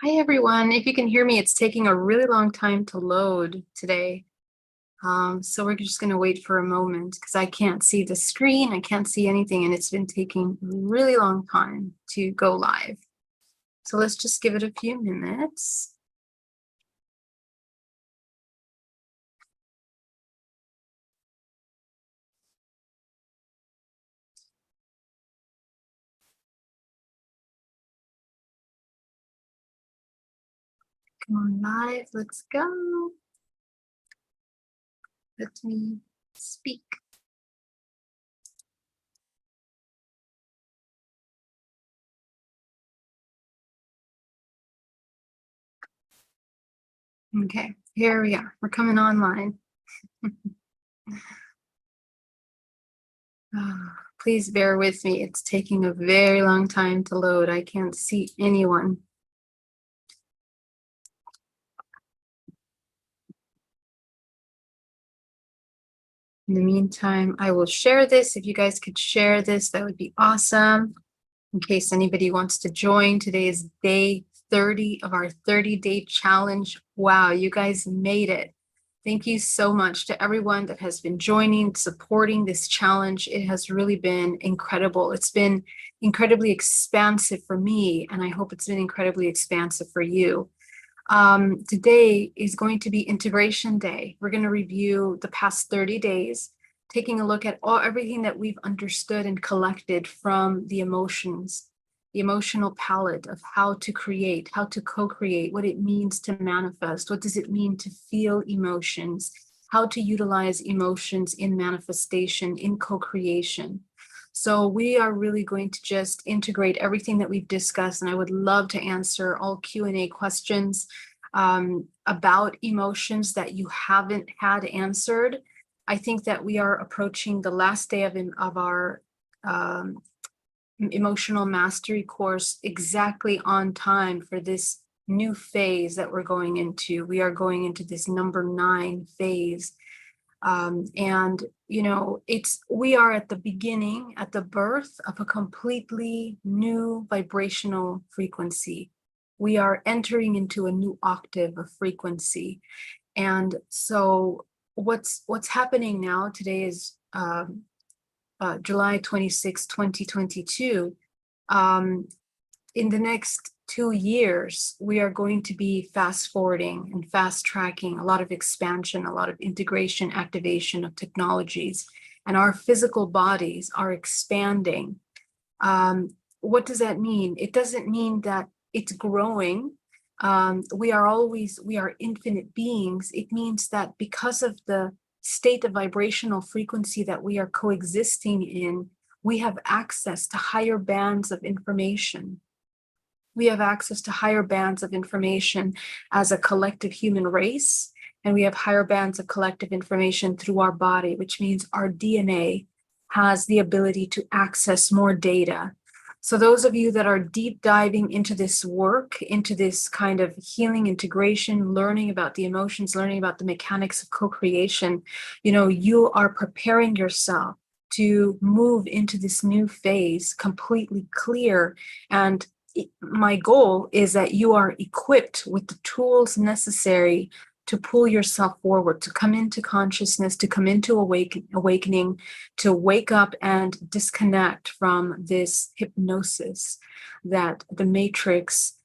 Hi, everyone. If you can hear me, it's taking a really long time to load today. So we're just going to wait for a moment because I can't see the screen. I can't see anything, and it's been taking a really long time to go live. So let's just give it a few minutes. Come on, live. Let's go. Let me speak. Okay, here we are. We're coming online. Please bear with me. It's taking a very long time to load. I can't see anyone. In the meantime, I will share this. If you guys could share this, that would be awesome. In case anybody wants to join, today is day 30 of our 30-day challenge. Wow, you guys made it. Thank you so much to everyone that has been joining, supporting this challenge. It has really been incredible. It's been incredibly expansive for me, and I hope it's been incredibly expansive for you. Today is going to be Integration Day. We're going to review the past 30 days, taking a look at everything that we've understood and collected from the emotions, the emotional palette of how to create, how to co-create, what it means to manifest, what does it mean to feel emotions, how to utilize emotions in manifestation, in co-creation. So we are really going to just integrate everything that we've discussed, and I would love to answer all Q&A questions about emotions that you haven't had answered. I think that we are approaching the last day of our emotional mastery course exactly on time for this new phase that we're going into. We are going into this number 9 phase. And you know, we are at the beginning, at the birth of a completely new vibrational frequency. We are entering into a new octave of frequency. And so what's happening now, today is July 26, 2022. In the next 2 years, we are going to be fast forwarding and fast tracking a lot of expansion, a lot of integration, activation of technologies, and our physical bodies are expanding. What does that mean? It doesn't mean that it's growing. We are infinite beings. It means that because of the state of vibrational frequency that we are coexisting in, we have access to higher bands of information. We have access to higher bands of information as a collective human race, and we have higher bands of collective information through our body, which means our DNA has the ability to access more data. So those of you that are deep diving into this work, into this kind of healing integration, learning about the emotions, learning about the mechanics of co-creation, you know, you are preparing yourself to move into this new phase completely clear. And my goal is that you are equipped with the tools necessary to pull yourself forward, to come into consciousness, to come into awakening, to wake up and disconnect from this hypnosis that the matrix,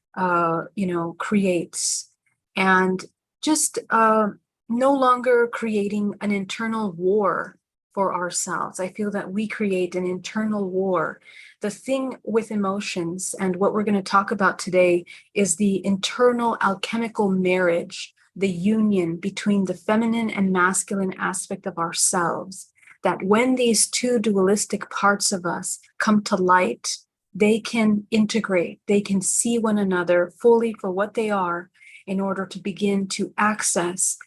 creates, and just no longer creating an internal war for ourselves. I feel that we create an internal war. The thing with emotions, and what we're going to talk about today, is the internal alchemical marriage, the union between the feminine and masculine aspect of ourselves. That when these two dualistic parts of us come to light, they can integrate, they can see one another fully for what they are in order to begin to access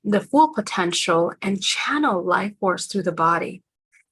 the full potential and channel life force through the body.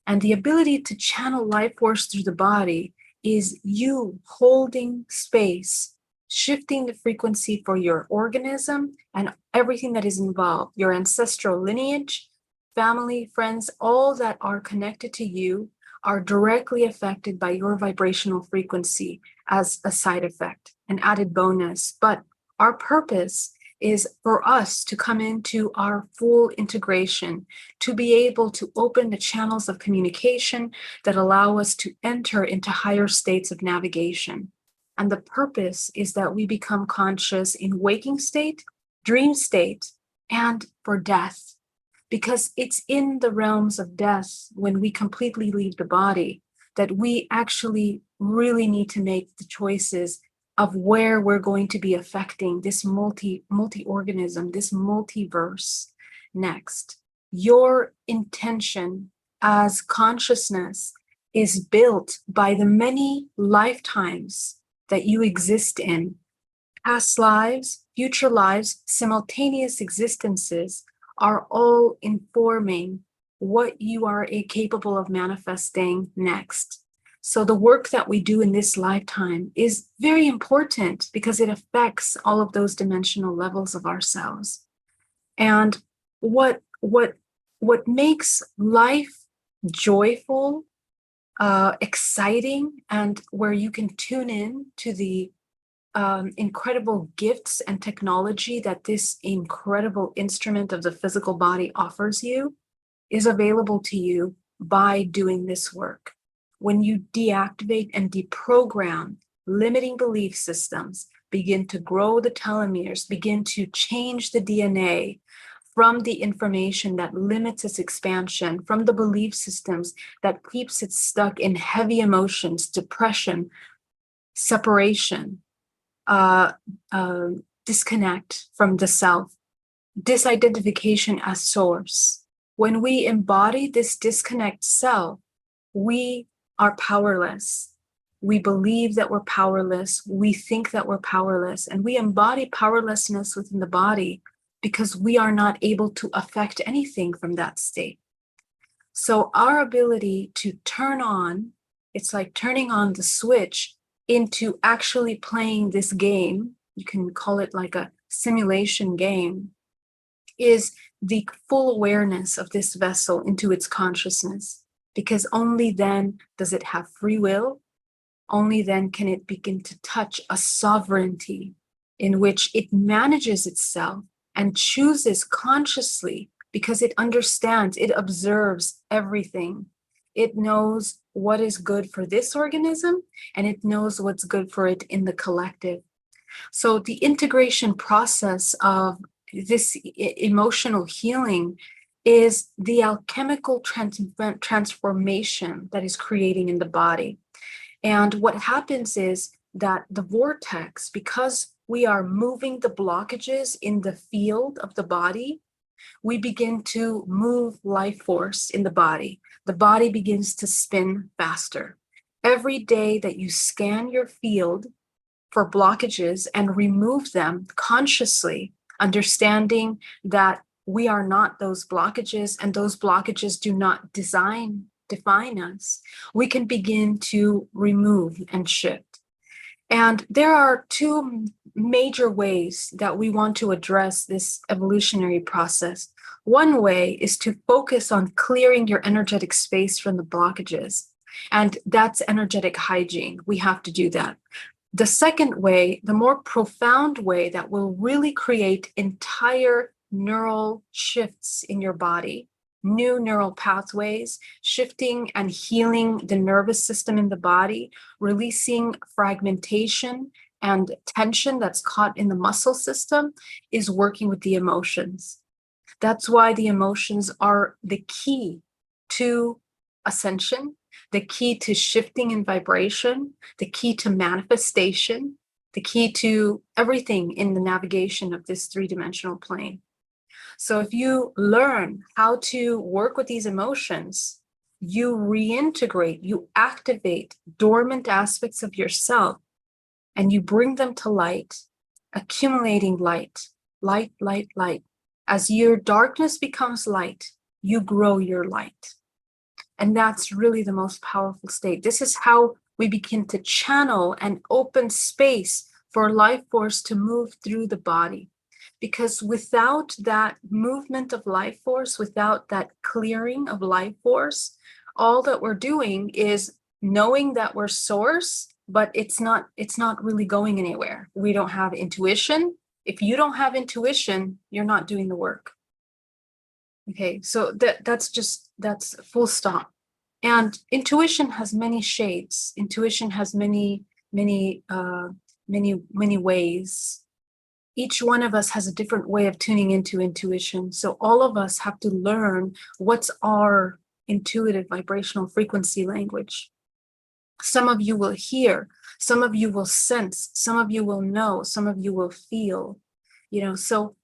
And the ability to channel life force through the body is you holding space, shifting the frequency for your organism and everything that is involved, your ancestral lineage, family, friends, all that are connected to you are directly affected by your vibrational frequency as a side effect, an added bonus. But our purpose is for us to come into our full integration, to be able to open the channels of communication that allow us to enter into higher states of navigation. And the purpose is that we become conscious in waking state, dream state, and for death. Because it's in the realms of death, when we completely leave the body, that we actually really need to make the choices of where we're going to be affecting this multi-organism, this multiverse next. Your intention as consciousness is built by the many lifetimes that you exist in. Past lives, future lives, simultaneous existences are all informing what you are capable of manifesting next. So the work that we do in this lifetime is very important because it affects all of those dimensional levels of ourselves. And what makes life joyful, exciting, and where you can tune in to the incredible gifts and technology that this incredible instrument of the physical body offers you is available to you by doing this work. When you deactivate and deprogram limiting belief systems, begin to grow the telomeres, begin to change the DNA from the information that limits its expansion, from the belief systems that keeps it stuck in heavy emotions, depression, separation, disconnect from the self, disidentification as source. When we embody this disconnect self, we are powerless. We believe that we're powerless. We think that we're powerless, and we embody powerlessness within the body because we are not able to affect anything from that state. So our ability to turn on, it's like turning on the switch into actually playing this game, you can call it like a simulation game, is the full awareness of this vessel into its consciousness. Because only then does it have free will, only then can it begin to touch a sovereignty in which it manages itself and chooses consciously, because it understands, it observes everything. It knows what is good for this organism, and it knows what's good for it in the collective. So the integration process of this emotional healing is the alchemical transformation that is creating in the body. And what happens is that the vortex, because we are moving the blockages in the field of the body, we begin to move life force in the body. The body begins to spin faster. Every day that you scan your field for blockages and remove them consciously, understanding that we are not those blockages and those blockages do not define us, we can begin to remove and shift. And there are two major ways that we want to address this evolutionary process. One way is to focus on clearing your energetic space from the blockages, and that's energetic hygiene. We have to do that. The second way, the more profound way that will really create entire neural shifts in your body, new neural pathways, shifting and healing the nervous system in the body, releasing fragmentation and tension that's caught in the muscle system, is working with the emotions. That's why the emotions are the key to ascension, the key to shifting in vibration, the key to manifestation, the key to everything in the navigation of this three-dimensional plane. So if you learn how to work with these emotions, you reintegrate, you activate dormant aspects of yourself, and you bring them to light, accumulating light, light, light, light. As your darkness becomes light, you grow your light. And that's really the most powerful state. This is how we begin to channel and open space for life force to move through the body. Because without that movement of life force, without that clearing of life force, All that we're doing is knowing that we're source, but it's not really going anywhere. We don't have intuition. If you don't have intuition, you're not doing the work. Okay, so that's full stop. And intuition has many shades. Intuition has many ways. Each one of us has a different way of tuning into intuition. So all of us have to learn what's our intuitive vibrational frequency language. Some of you will hear, some of you will sense, some of you will know, some of you will feel, so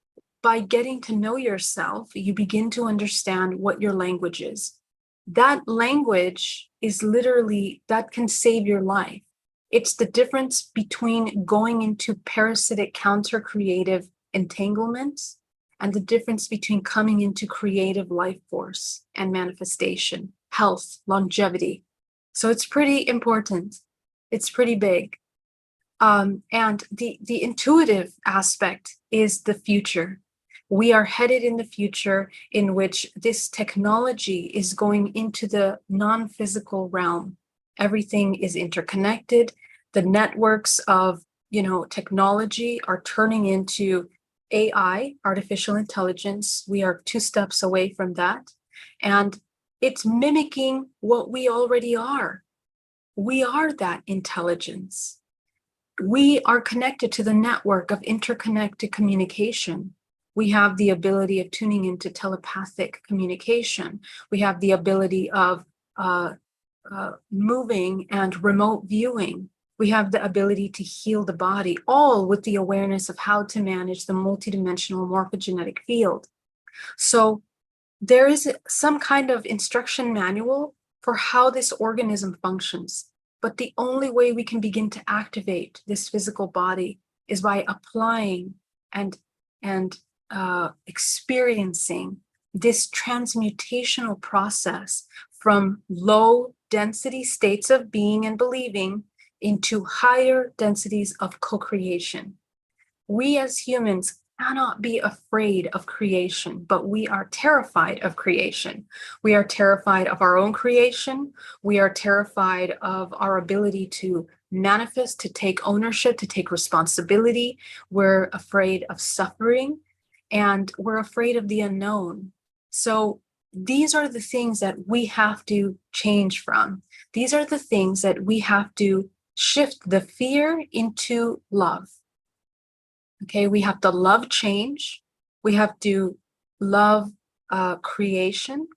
by getting to know yourself, you begin to understand what your language is. That language is literally, that can save your life. It's the difference between going into parasitic counter-creative entanglements and the difference between coming into creative life force and manifestation, health, longevity. So it's pretty important. It's pretty big. And the intuitive aspect is the future. We are headed in the future in which this technology is going into the non-physical realm. Everything is interconnected. The networks of, technology are turning into AI, artificial intelligence. We are 2 steps away from that. And it's mimicking what we already are. We are that intelligence. We are connected to the network of interconnected communication. We have the ability of tuning into telepathic communication. We have the ability of moving and remote viewing. We have the ability to heal the body, all with the awareness of how to manage the multidimensional morphogenetic field. So there is some kind of instruction manual for how this organism functions. But the only way we can begin to activate this physical body is by applying and experiencing this transmutational process from low density states of being and believing into higher densities of co-creation. We as humans cannot be afraid of creation, but we are terrified of creation. We are terrified of our own creation. We are terrified of our ability to manifest, to take ownership, to take responsibility. We're afraid of suffering, and we're afraid of the unknown. So these are the things that we have to change from. These are the things that we have to shift the fear into love. Okay, we have to love change. We have to love creation.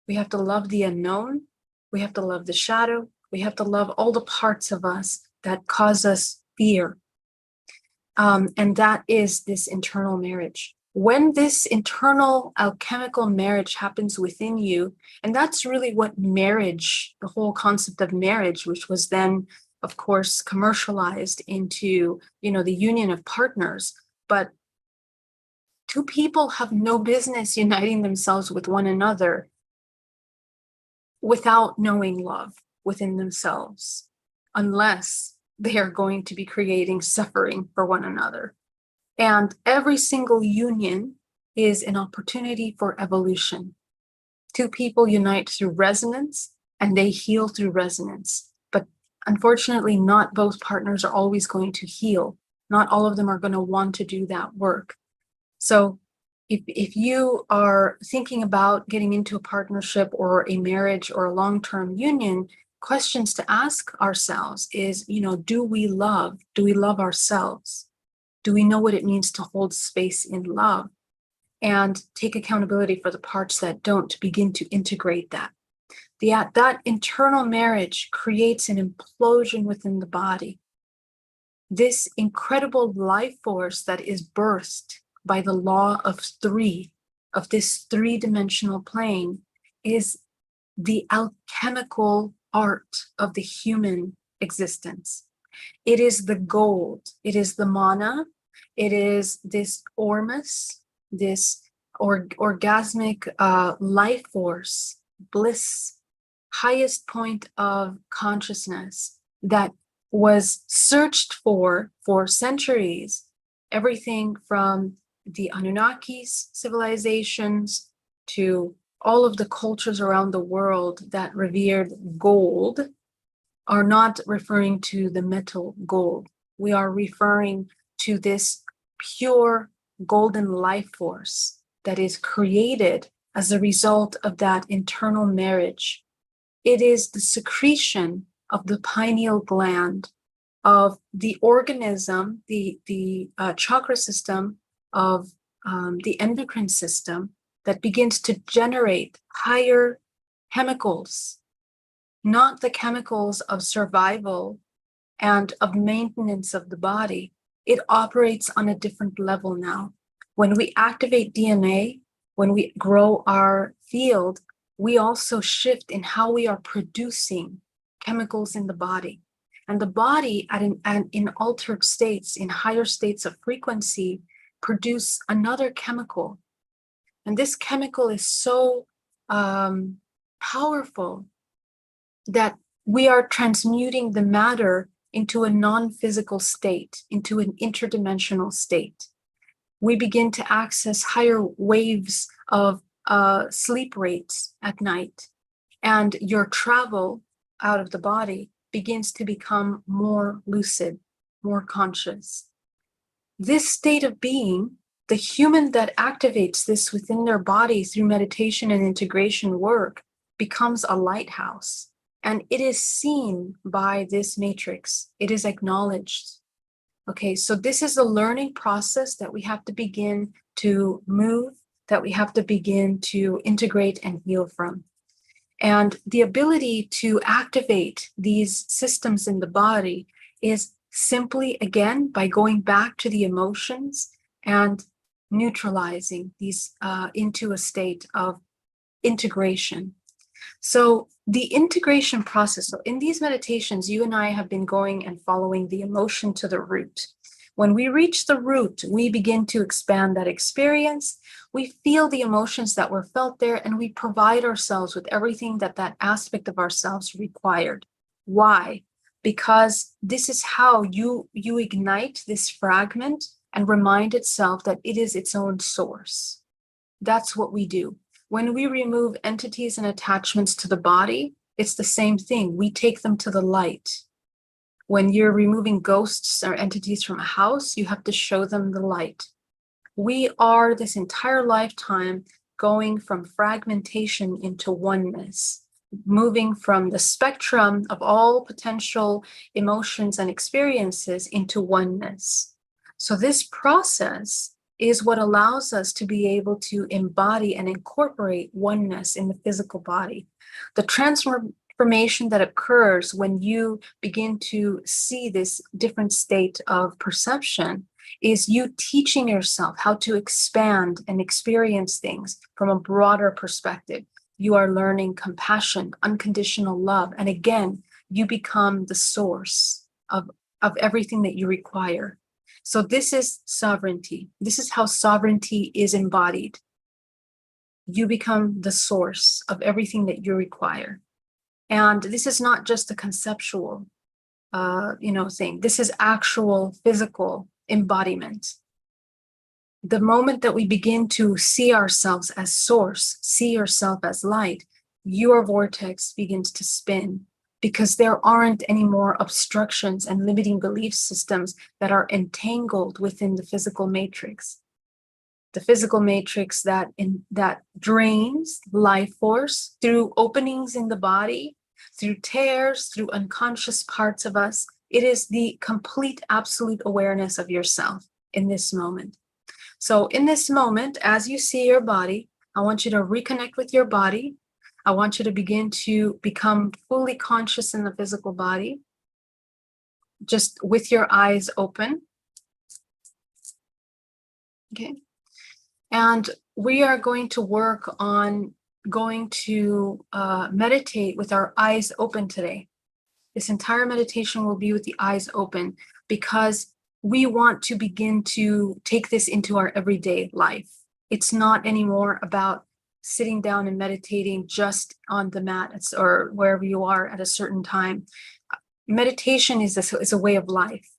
We have to love the unknown. We have to love the shadow. We have to love all the parts of us that cause us fear. And that is this internal marriage. When this internal alchemical marriage happens within you, and that's really what marriage, the whole concept of marriage, which was then of course, commercialized into, the union of partners. But 2 people have no business uniting themselves with one another without knowing love within themselves, unless they are going to be creating suffering for one another. And every single union is an opportunity for evolution. 2 people unite through resonance, and they heal through resonance. Unfortunately, not both partners are always going to heal. Not all of them are going to want to do that work. So if you are thinking about getting into a partnership or a marriage or a long-term union, questions to ask ourselves is, do we love ourselves? Do we know what it means to hold space in love? And take accountability for the parts that don't, to begin to integrate that. That internal marriage creates an implosion within the body. This incredible life force that is birthed by the law of 3, of this 3-dimensional plane, is the alchemical art of the human existence. It is the gold, it is the mana, it is this ormus, this orgasmic life force, bliss, highest point of consciousness that was searched for centuries. Everything from the Anunnakis civilizations to all of the cultures around the world that revered gold are not referring to the metal gold. We are referring to this pure golden life force that is created as a result of that internal marriage. It is the secretion of the pineal gland, of the organism, the chakra system, of the endocrine system, that begins to generate higher chemicals, not the chemicals of survival and of maintenance of the body. It operates on a different level now. When we activate DNA, when we grow our field, we also shift in how we are producing chemicals in the body. And the body in altered states, in higher states of frequency, produce another chemical. And this chemical is so powerful that we are transmuting the matter into a non-physical state, into an interdimensional state. We begin to access higher waves of sleep rates at night, and your travel out of the body begins to become more lucid, more conscious. This state of being, the human that activates this within their body through meditation and integration work becomes a lighthouse. And it is seen by this matrix. It is acknowledged. Okay, so this is a learning process that we have to begin to move, that we have to begin to integrate and heal from. And the ability to activate these systems in the body is simply, again, by going back to the emotions and neutralizing these into a state of integration. So the integration process, so in these meditations, you and I have been going and following the emotion to the root. When we reach the root, we begin to expand that experience. We feel the emotions that were felt there, and we provide ourselves with everything that that aspect of ourselves required. Why? Because this is how you ignite this fragment and remind itself that it is its own source. That's what we do. When we remove entities and attachments to the body, it's the same thing. We take them to the light. When you're removing ghosts or entities from a house, you have to show them the light. We are this entire lifetime going from fragmentation into oneness, moving from the spectrum of all potential emotions and experiences into oneness. So this process is what allows us to be able to embody and incorporate oneness in the physical body. The transformation that occurs when you begin to see this different state of perception is you teaching yourself how to expand and experience things from a broader perspective. You are learning compassion, unconditional love, and again, you become the source of everything that you require. So this is sovereignty. This is how sovereignty is embodied. You become the source of everything that you require. And this is not just a conceptual, thing. This is actual physical embodiment. The moment that we begin to see ourselves as source, see yourself as light, your vortex begins to spin, because there aren't any more obstructions and limiting belief systems that are entangled within the physical matrix. The physical matrix that drains life force through openings in the body, through tears, through unconscious parts of us. It is the complete absolute awareness of yourself in this moment. So in this moment, as you see your body, I want you to reconnect with your body. I want you to begin to become fully conscious in the physical body, just with your eyes open. Okay. And we are going to work on going to meditate with our eyes open today. This entire meditation will be with the eyes open, because we want to begin to take this into our everyday life. It's not anymore about sitting down and meditating just on the mat or wherever you are at a certain time. Meditation is a way of life.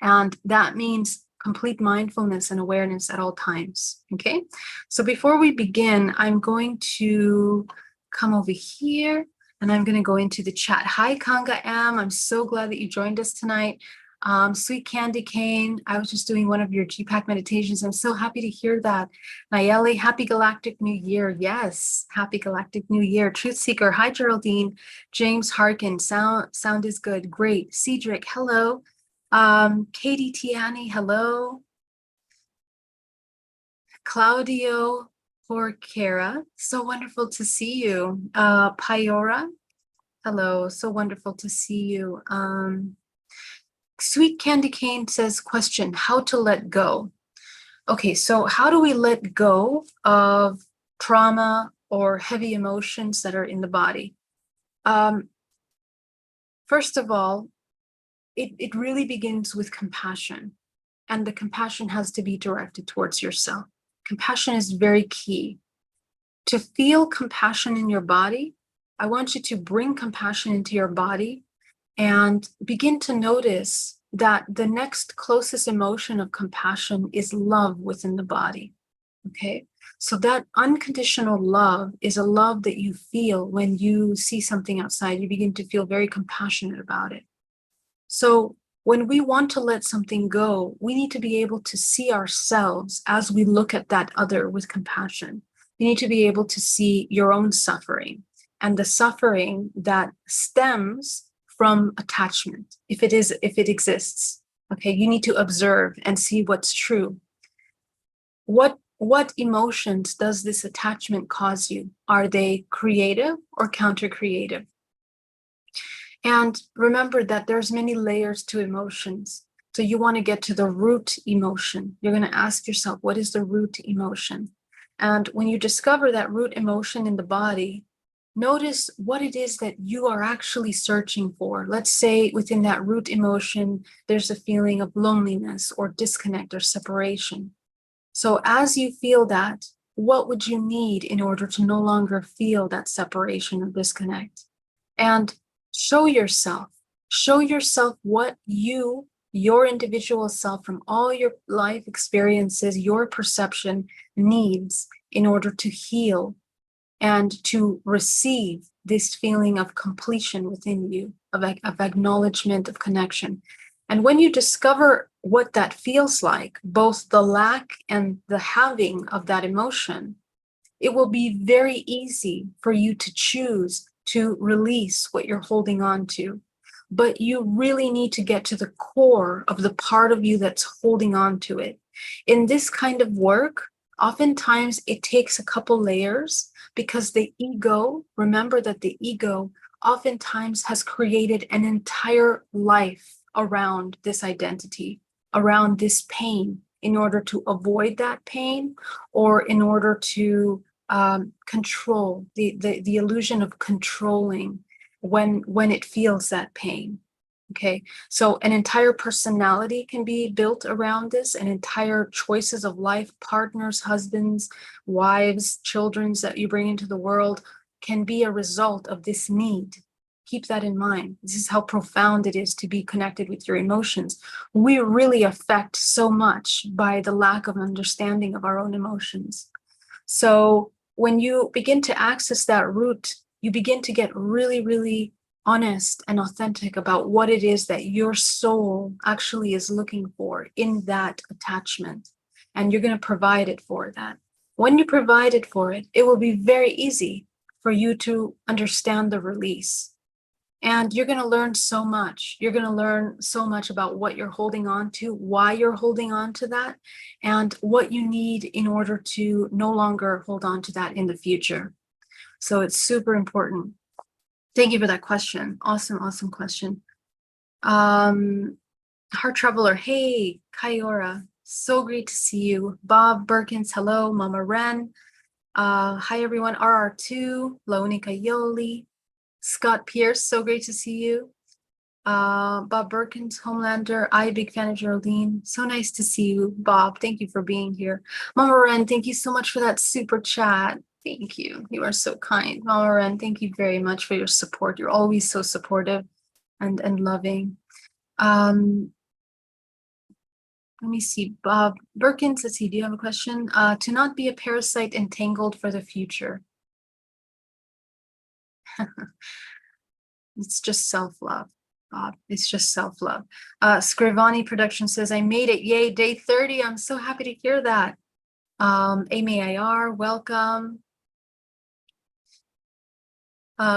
And that means complete mindfulness and awareness at all times. Okay, so before we begin, I'm going to come over here and I'm going to go into the chat. Hi, Kanga M. I'm so glad that you joined us tonight. Sweet Candy Cane, I was just doing one of your GPAC meditations. I'm so happy to hear that. Nayeli, happy Galactic New Year. Yes, happy Galactic New Year. Truth Seeker, hi, Geraldine. James Harkin, sound is good. Great. Cedric, hello. Katie Tiani, hello. Claudio Porquera, so wonderful to see you. Piora, hello, so wonderful to see you. Sweet Candy Cane says, question, how to let go? Okay, so how do we let go of trauma or heavy emotions that are in the body? First of all, it really begins with compassion, and the compassion has to be directed towards yourself. Compassion is very key. To feel compassion in your body, I want you to bring compassion into your body and begin to notice that the next closest emotion of compassion is love within the body. Okay, so that unconditional love is a love that you feel when you see something outside. You begin to feel very compassionate about it. So when we want to let something go, we need to be able to see ourselves as we look at that other with compassion. You need to be able to see your own suffering and the suffering that stems from attachment, if it exists. Okay, you need to observe and see what's true. What emotions does this attachment cause you? Are they creative or counter-creative? And remember that there's many layers to emotions. So you want to get to the root emotion. You're going to ask yourself, what is the root emotion? And when you discover that root emotion in the body, notice what it is that you are actually searching for. Let's say within that root emotion, there's a feeling of loneliness or disconnect or separation. So as you feel that, what would you need in order to no longer feel that separation or disconnect? And show yourself what your individual self from all your life experiences, your perception needs in order to heal and to receive this feeling of completion within you, of acknowledgement, of connection. And when you discover what that feels like, both the lack and the having of that emotion, it will be very easy for you to choose to release what you're holding on to. But you really need to get to the core of the part of you that's holding on to it. In this kind of work, oftentimes it takes a couple layers because the ego, remember that the ego oftentimes has created an entire life around this identity, around this pain, in order to avoid that pain or in order to control, the illusion of controlling when it feels that pain. Okay, so an entire personality can be built around this, and entire choices of life, partners, husbands, wives, children that you bring into the world can be a result of this need. Keep that in mind. This is how profound it is to be connected with your emotions. We really affect so much by the lack of understanding of our own emotions. So when you begin to access that root, you begin to get really, really honest and authentic about what it is that your soul actually is looking for in that attachment. And you're going to provide it for that. When you provide it for it, it will be very easy for you to understand the release. And you're going to learn so much. You're going to learn so much about what you're holding on to, why you're holding on to that, and what you need in order to no longer hold on to that in the future. So it's super important. Thank you for that question. Awesome, awesome question. Heart Traveler, hey, Kaiora, so great to see you. Bob Berkins, hello. Mama Ren, hi everyone. RR2, Launika Yoli, Scott Pierce, so great to see you. Bob Berkins, Homelander, big fan of Geraldine. So nice to see you, Bob. Thank you for being here. Mama Ren, thank you so much for that super chat. Thank you. You are so kind. Mama Ren, thank you very much for your support. You're always so supportive and loving. Let me see. Bob Birkins, let's see. Do you have a question? To not be a parasite entangled for the future. It's just self-love, Bob. It's just self-love. Scrivani Production says, I made it. Yay, day 30. I'm so happy to hear that. Amy IR, welcome.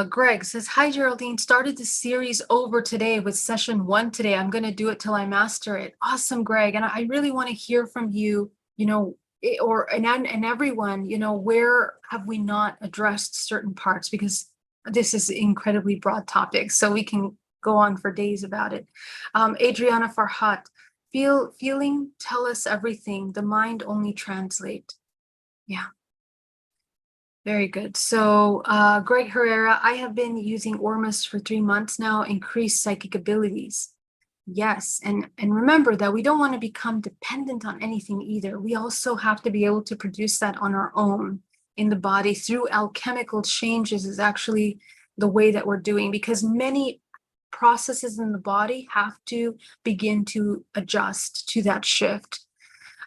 Greg says, hi, Geraldine. Started the series over today with session 1 today. I'm going to do it till I master it. Awesome, Greg. And I really want to hear from you, you know, and everyone, you know, where have we not addressed certain parts? Because this is incredibly broad topic, so we can go on for days about it. Adriana Farhat, feeling tell us everything. The mind only translate. Yeah. Very good. So Greg Herrera, I have been using Ormus for 3 months now, increased psychic abilities. Yes, and remember that we don't want to become dependent on anything either. We also have to be able to produce that on our own in the body through alchemical changes is actually the way that we're doing, because many processes in the body have to begin to adjust to that shift.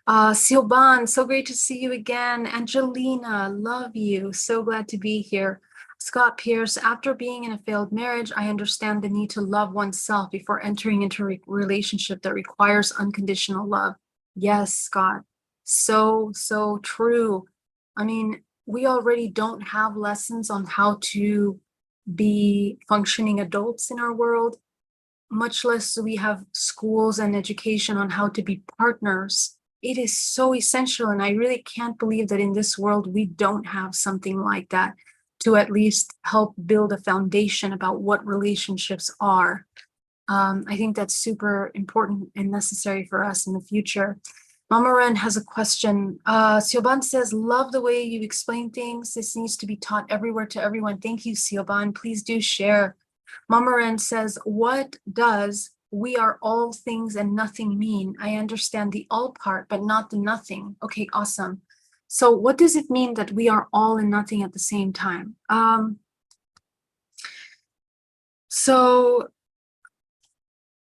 Silban, so great to see you again. Angelina, love you. So glad to be here. Scott Pierce, after being in a failed marriage, I understand the need to love oneself before entering into a relationship that requires unconditional love. Yes, Scott, so true. I mean, we already don't have lessons on how to be functioning adults in our world, much less do we have schools and education on how to be partners. It is so essential, and I really can't believe that in this world we don't have something like that to at least help build a foundation about what relationships are. I think that's super important and necessary for us in the future. Mama Ren has a question. Sioban says, love the way you explain things. This needs to be taught everywhere to everyone. Thank you, Sioban. Please do share. Mama Ren says, what does we are all things and nothing mean? I understand the all part, but not the nothing. Okay, awesome. So what does it mean that we are all and nothing at the same time? So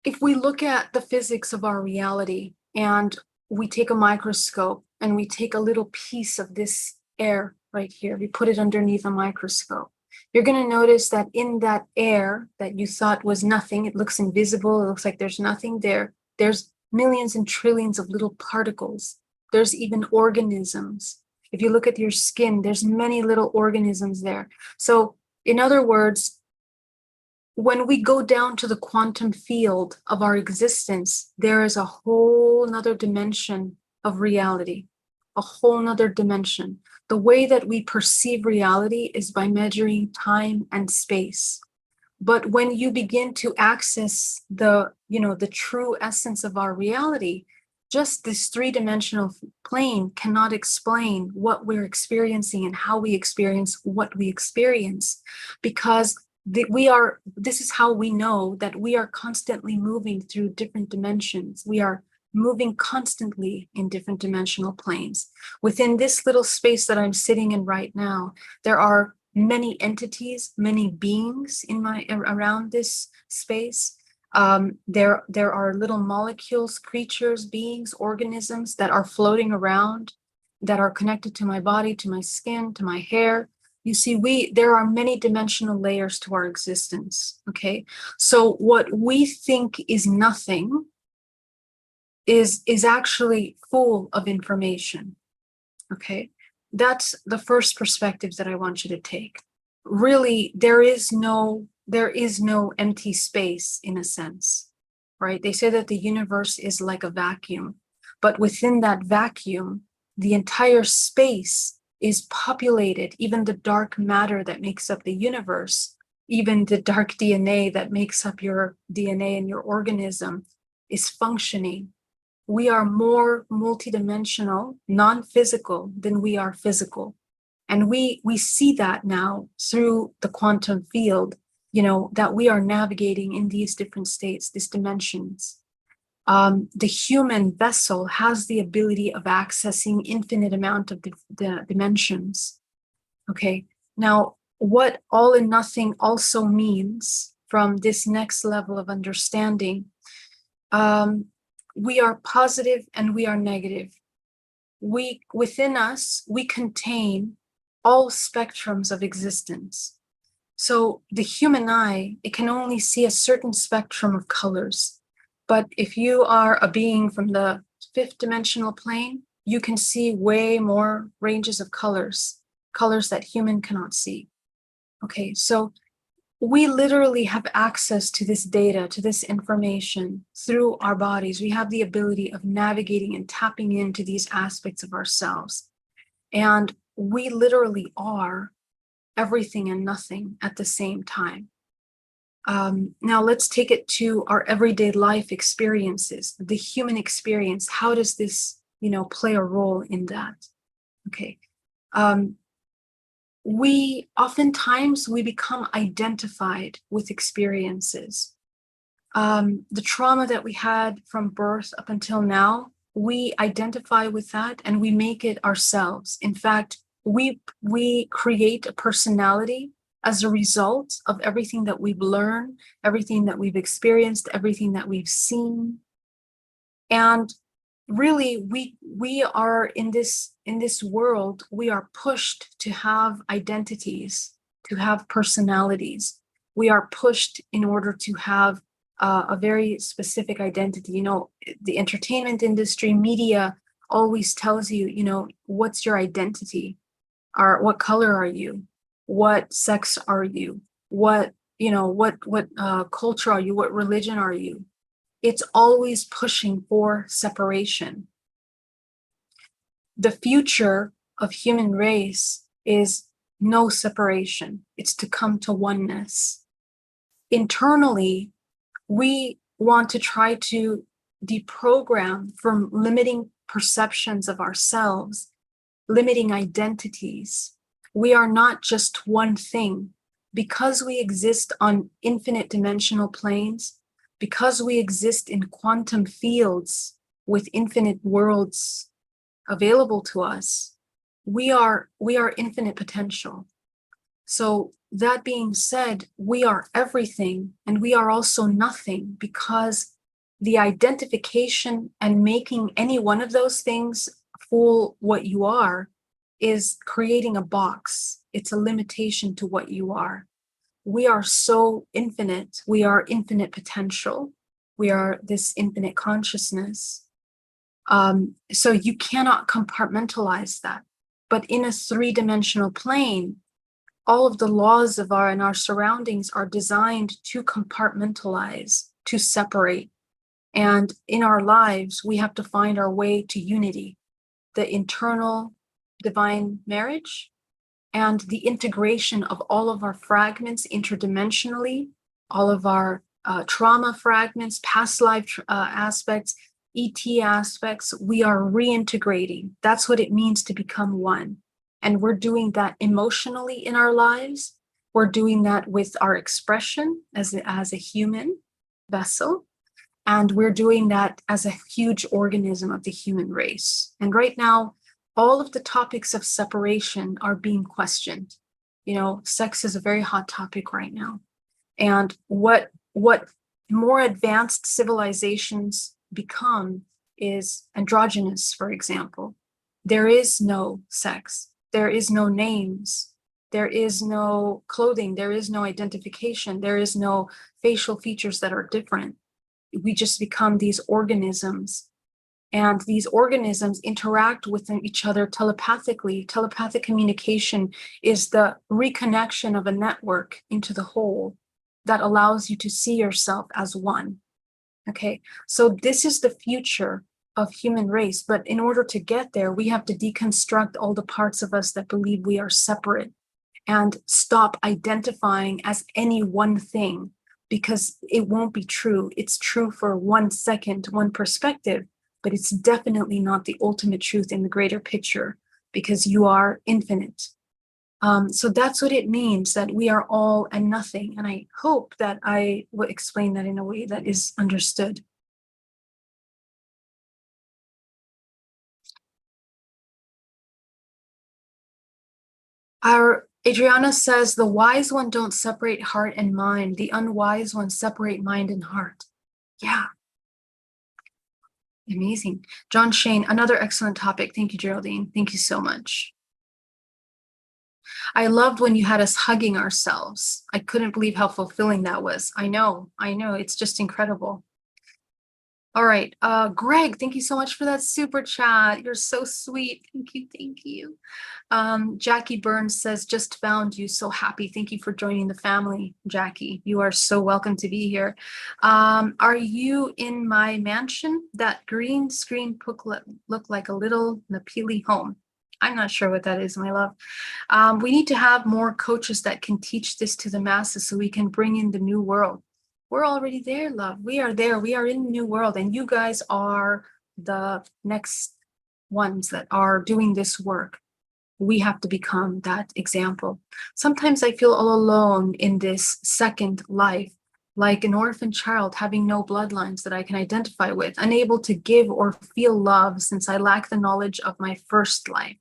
if we look at the physics of our reality and we take a microscope and we take a little piece of this air right here, we put it underneath a microscope, you're going to notice that in that air that you thought was nothing, it looks invisible, it looks like there's nothing there, there's millions and trillions of little particles. There's even organisms. If you look at your skin, there's many little organisms there. So in other words, when we go down to the quantum field of our existence, there is a whole nother dimension of reality, a whole nother dimension. The way that we perceive reality is by measuring time and space. But when you begin to access the true essence of our reality, just this three-dimensional plane cannot explain what we're experiencing and how we experience what we experience, because this is how we know that we are constantly moving through different dimensions. We are moving constantly in different dimensional planes. Within this little space that I'm sitting in right now, there are many entities, many beings around this space. There are little molecules, creatures, beings, organisms that are floating around, that are connected to my body, to my skin, to my hair. You see, there are many dimensional layers to our existence, okay? So what we think is nothing is actually full of information, okay? That's the first perspective that I want you to take. Really, there is no empty space in a sense, right? They say that the universe is like a vacuum, but within that vacuum, the entire space is populated. Even the dark matter that makes up the universe, even the dark DNA that makes up your DNA and your organism is functioning. We are more multidimensional, non-physical than we are physical. And we see that now through the quantum field, that we are navigating in these different states, these dimensions. The human vessel has the ability of accessing infinite amount of the dimensions. Okay, now what all and nothing also means from this next level of understanding, We are positive and we are negative. Within us, we contain all spectrums of existence. So the human eye, it can only see a certain spectrum of colors. But if you are a being from the fifth dimensional plane, you can see way more ranges of colors that human cannot see. Okay, so we literally have access to this data, to this information through our bodies. We have the ability of navigating and tapping into these aspects of ourselves. And we literally are everything and nothing at the same time. Now let's take it to our everyday life experiences, the human experience. How does this, play a role in that? Okay. We oftentimes become identified with experiences. The trauma that we had from birth up until now, we identify with that and we make it ourselves. In fact, we create a personality as a result of everything that we've learned, everything that we've experienced, everything that we've seen. And really, we are in this world, we are pushed to have identities, to have personalities. We are pushed in order to have a very specific identity. The entertainment industry, media always tells you, what's your identity? What color are you? What sex are you? What culture are you? What religion are you? It's always pushing for separation. The future of human race is no separation. It's to come to oneness. Internally, we want to try to deprogram from limiting perceptions of ourselves, limiting identities. We are not just one thing. Because we exist on infinite dimensional planes, because we exist in quantum fields with infinite worlds available to us, we are infinite potential. So that being said, we are everything and we are also nothing, because the identification and making any one of those things fool what you are is creating a box. It's a limitation to what you are. We are so infinite. We are infinite potential. We are this infinite consciousness. So you cannot compartmentalize that. But in a three-dimensional plane, all of the laws of our surroundings are designed to compartmentalize, to separate. And in our lives, we have to find our way to unity, the internal divine marriage, and the integration of all of our fragments interdimensionally, all of our trauma fragments, past life aspects, ET aspects, we are reintegrating. That's what it means to become one. And we're doing that emotionally in our lives. We're doing that with our expression as a human vessel. And we're doing that as a huge organism of the human race. And right now, all of the topics of separation are being questioned. Sex is a very hot topic right now. And what more advanced civilizations become is androgynous, for example. There is no sex. There is no names. There is no clothing. There is no identification. There is no facial features that are different. We just become these organisms. And these organisms interact with each other telepathically. Telepathic communication is the reconnection of a network into the whole that allows you to see yourself as one. Okay, so this is the future of human race. But in order to get there, we have to deconstruct all the parts of us that believe we are separate and stop identifying as any one thing, because it won't be true. It's true for 1 second, one perspective, but it's definitely not the ultimate truth in the greater picture, because you are infinite. So that's what it means, that we are all and nothing. And I hope that I will explain that in a way that is understood. Adriana says, the wise one don't separate heart and mind. The unwise one separate mind and heart. Yeah. Amazing. John Shane, another excellent topic. Thank you, Geraldine. Thank you so much. I loved when you had us hugging ourselves. I couldn't believe how fulfilling that was. I know. It's just incredible. All right. Greg, thank you so much for that super chat. You're so sweet. Thank you. Jackie Burns says, just found you, so happy. Thank you for joining the family, Jackie. You are so welcome to be here. Are you in my mansion? That green screen look like a little Napili home. I'm not sure what that is, my love. We need to have more coaches that can teach this to the masses so we can bring in the new world. We're already there, love. We are there. We are in the new world, and you guys are the next ones that are doing this work. We have to become that example. Sometimes I feel all alone in this second life, like an orphan child having no bloodlines that I can identify with, unable to give or feel love since I lack the knowledge of my first life.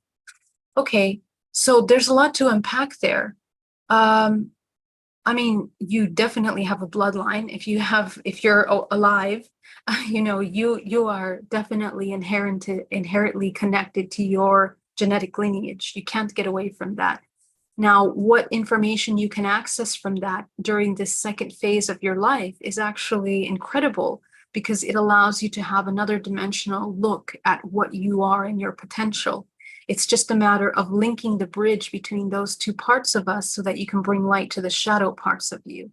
Okay, so there's a lot to unpack there. I mean, you definitely have a bloodline. If you're alive, you are definitely inherently connected to your genetic lineage. You can't get away from that. Now, what information you can access from that during this second phase of your life is actually incredible, because it allows you to have another dimensional look at what you are and your potential. It's just a matter of linking the bridge between those two parts of us so that you can bring light to the shadow parts of you.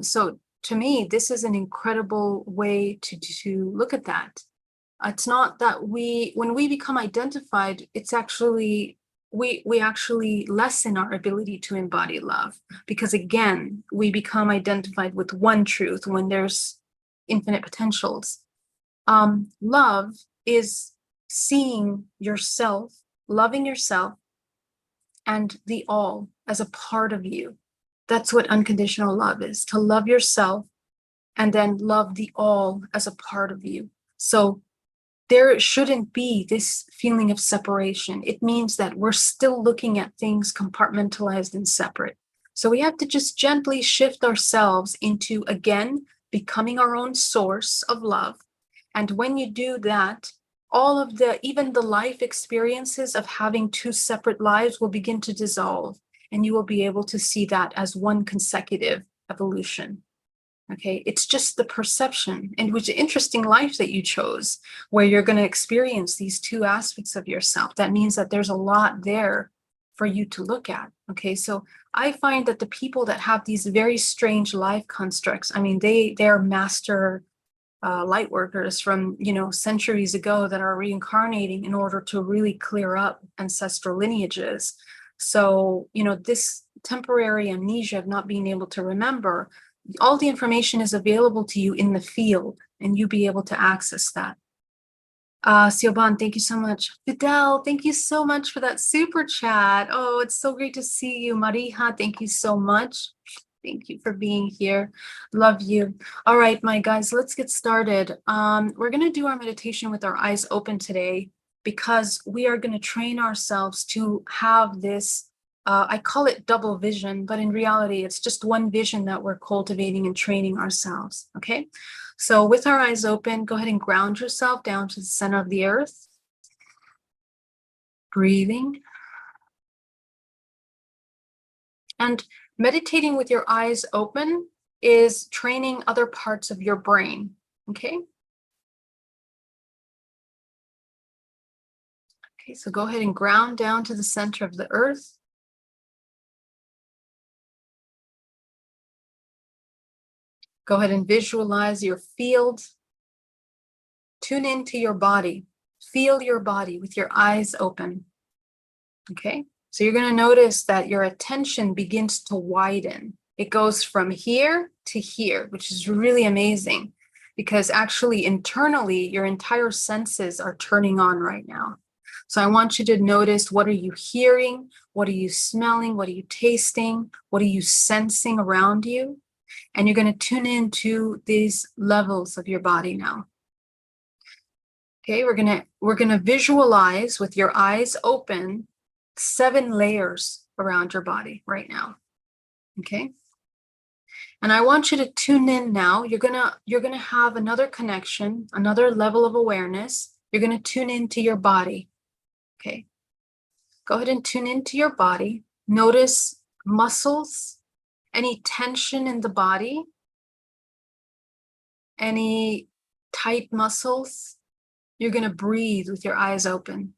So to me, this is an incredible way to look at that. It's not that when we become identified, it's actually, we actually lessen our ability to embody love, because again, we become identified with one truth when there's infinite potentials. Love is seeing yourself, loving yourself, and the all as a part of you. That's what unconditional love is, to love yourself and then love the all as a part of you. So there shouldn't be this feeling of separation. It means that we're still looking at things compartmentalized and separate. So we have to just gently shift ourselves into, again, becoming our own source of love. And when you do that, all of even the life experiences of having two separate lives will begin to dissolve, and you will be able to see that as one consecutive evolution. Okay, it's just the perception, and which interesting life that you chose, where you're going to experience these two aspects of yourself. That means that there's a lot there for you to look at. Okay, so I find that the people that have these very strange life constructs, I mean, they are master light workers from centuries ago that are reincarnating in order to really clear up ancestral lineages. So this temporary amnesia of not being able to remember, all the information is available to you in the field, and you be able to access that. Siobhan, thank you so much. Fidel, thank you so much for that super chat. Oh, it's so great to see you. Marija, thank you so much. Thank you for being here. Love you. All right, my guys, let's get started. We're going to do our meditation with our eyes open today, because we are going to train ourselves to have this, I call it double vision, but in reality, it's just one vision that we're cultivating and training ourselves. Okay, so with our eyes open, go ahead and ground yourself down to the center of the earth. Breathing. And meditating with your eyes open is training other parts of your brain, okay? Okay, so go ahead and ground down to the center of the earth. Go ahead and visualize your field. Tune into your body. Feel your body with your eyes open, okay? So you're going to notice that your attention begins to widen. It goes from here to here, which is really amazing, because actually internally, your entire senses are turning on right now. So I want you to notice, what are you hearing? What are you smelling? What are you tasting? What are you sensing around you? And you're going to tune into these levels of your body now. Okay, we're going to visualize with your eyes open 7 layers around your body right now. Okay. And I want you to tune in now. You're gonna have another connection, another level of awareness. You're gonna tune into your body. Okay. Go ahead and tune into your body. Notice muscles, any tension in the body, any tight muscles. You're gonna breathe with your eyes open.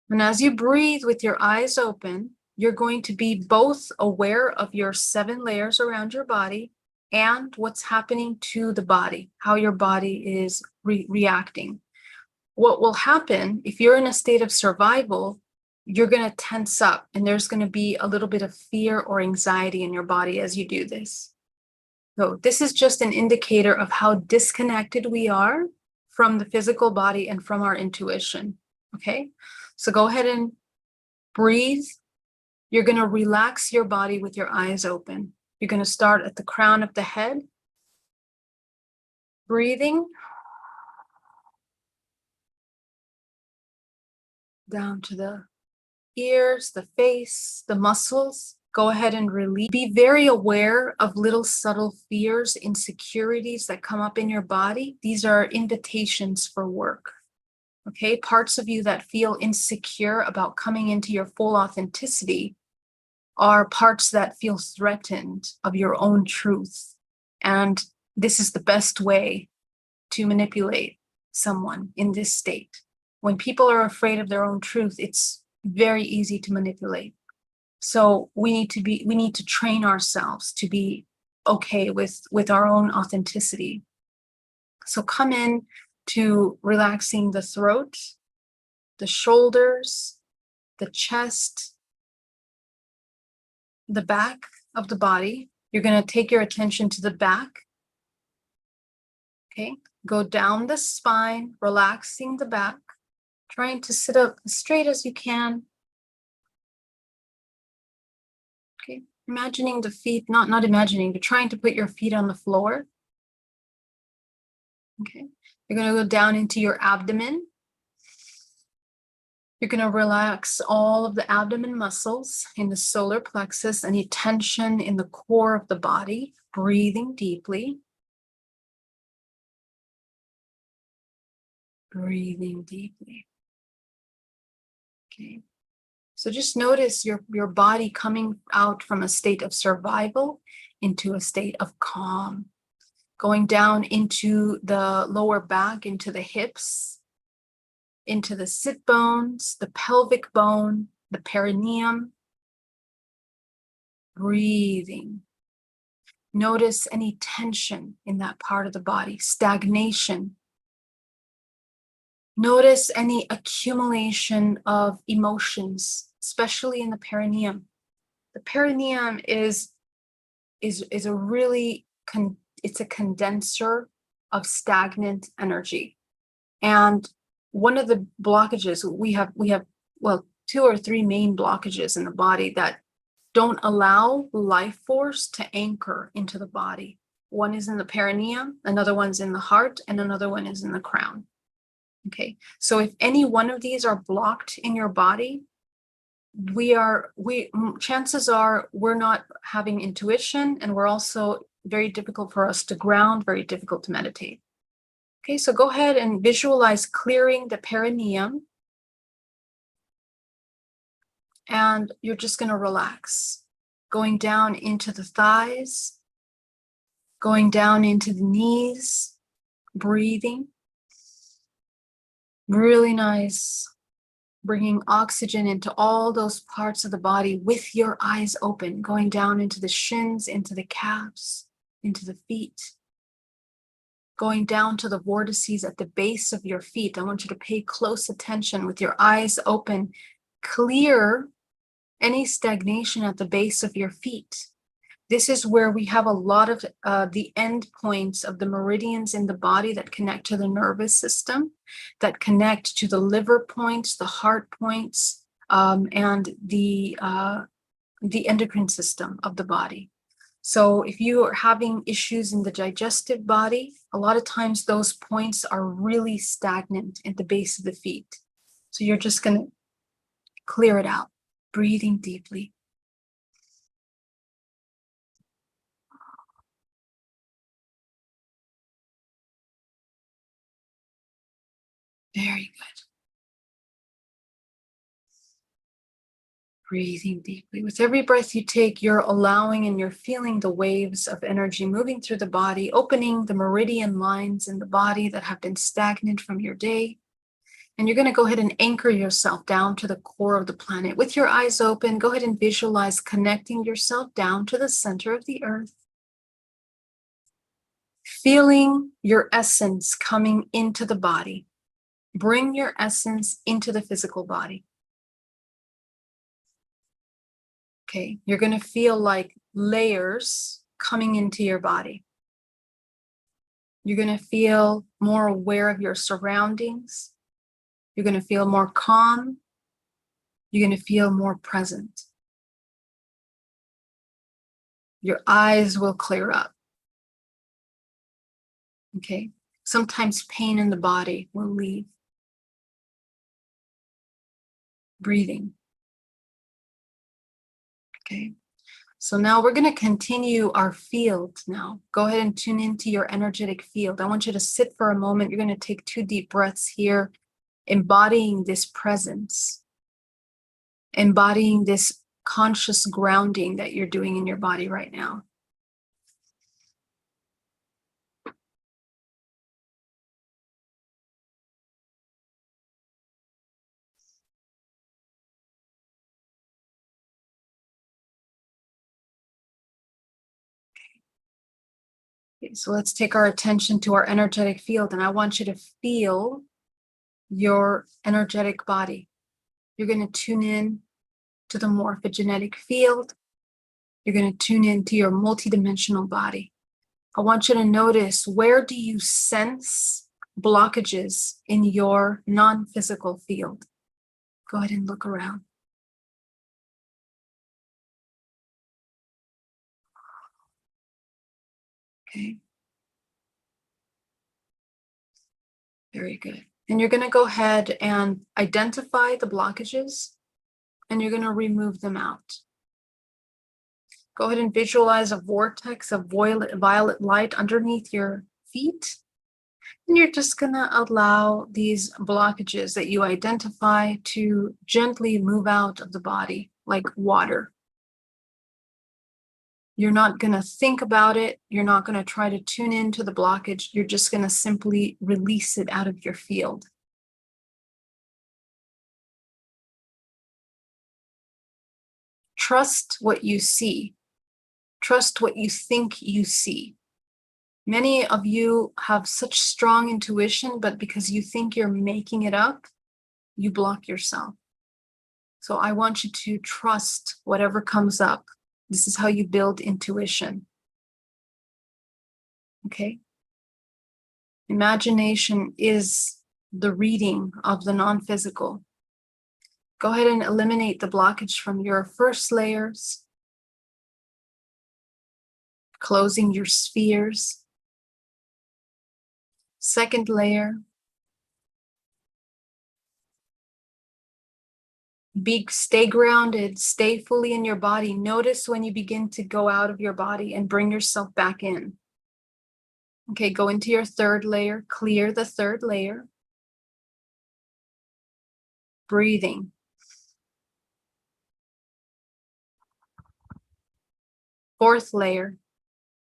And as you breathe with your eyes open, you're going to be both aware of your 7 layers around your body and what's happening to the body, how your body is reacting. What will happen if you're in a state of survival, you're going to tense up and there's going to be a little bit of fear or anxiety in your body as you do this. So this is just an indicator of how disconnected we are from the physical body and from our intuition. Okay, so go ahead and breathe. You're going to relax your body with your eyes open. You're going to start at the crown of the head, breathing down to the ears, the face, the muscles. Go ahead and release. Be very aware of little subtle fears, insecurities that come up in your body. These are invitations for work. Okay, parts of you that feel insecure about coming into your full authenticity are parts that feel threatened of your own truth. And this is the best way to manipulate someone in this state. When people are afraid of their own truth, it's very easy to manipulate. So we need to train ourselves to be okay with our own authenticity. So come in to relaxing the throat, the shoulders, the chest, the back of the body. You're going to take your attention to the back. Okay, go down the spine, relaxing the back, trying to sit up as straight as you can. Okay, imagining the feet, not imagining, but trying to put your feet on the floor. Okay, you're going to go down into your abdomen. You're going to relax all of the abdomen muscles in the solar plexus, any tension in the core of the body, breathing deeply. Breathing deeply. Okay. So just notice your body coming out from a state of survival into a state of calm. Going down into the lower back, into the hips, into the sit bones, the pelvic bone, the perineum. Breathing. Notice any tension in that part of the body, stagnation. Notice any accumulation of emotions, especially in the perineum. The perineum is a really it's a condenser of stagnant energy. And one of the blockages we have, well, 2 or 3 main blockages in the body that don't allow life force to anchor into the body. One is in the perineum, another one's in the heart, and another one is in the crown. Okay, so if any one of these are blocked in your body, chances are we're not having intuition, and we're also very difficult for us to ground, very difficult to meditate. Okay, so go ahead and visualize clearing the perineum, and you're just going to relax, going down into the thighs, going down into the knees, breathing. Really nice. Bringing oxygen into all those parts of the body with your eyes open, going down into the shins, into the calves, into the feet, going down to the vortices at the base of your feet. I want you to pay close attention with your eyes open. Clear any stagnation at the base of your feet. This is where we have a lot of the end points of the meridians in the body that connect to the nervous system, that connect to the liver points, the heart points, and the endocrine system of the body. So if you are having issues in the digestive body, a lot of times those points are really stagnant at the base of the feet. So you're just going to clear it out, breathing deeply. Very good. Breathing deeply. With every breath you take, you're allowing and you're feeling the waves of energy moving through the body, opening the meridian lines in the body that have been stagnant from your day. And you're going to go ahead and anchor yourself down to the core of the planet. With your eyes open, go ahead and visualize connecting yourself down to the center of the earth. Feeling your essence coming into the body. Bring your essence into the physical body. Okay, you're going to feel like layers coming into your body. You're going to feel more aware of your surroundings. You're going to feel more calm. You're going to feel more present. Your eyes will clear up. Okay, sometimes pain in the body will leave. Breathing. Okay. So now we're going to continue our field now. Go ahead and tune into your energetic field. I want you to sit for a moment. You're going to take 2 deep breaths here, embodying this presence, embodying this conscious grounding that you're doing in your body right now. Okay, so let's take our attention to our energetic field, and I want you to feel your energetic body. You're going to tune in to the morphogenetic field. You're going to tune into your multidimensional body. I want you to notice, where do you sense blockages in your non-physical field? Go ahead and look around. Okay. Very good. And you're going to go ahead and identify the blockages, and you're going to remove them out. Go ahead and visualize a vortex of violet light underneath your feet. And you're just going to allow these blockages that you identify to gently move out of the body like water. You're not going to think about it. You're not going to try to tune into the blockage. You're just going to simply release it out of your field. Trust what you see. Trust what you think you see. Many of you have such strong intuition, but because you think you're making it up, you block yourself. So I want you to trust whatever comes up. This is how you build intuition. Okay? Imagination is the reading of the non-physical. Go ahead and eliminate the blockage from your first layers, closing your spheres. Second layer, stay grounded, stay fully in your body. Notice when you begin to go out of your body and bring yourself back in. Okay, go into your third layer, clear the third layer. Breathing. Fourth layer,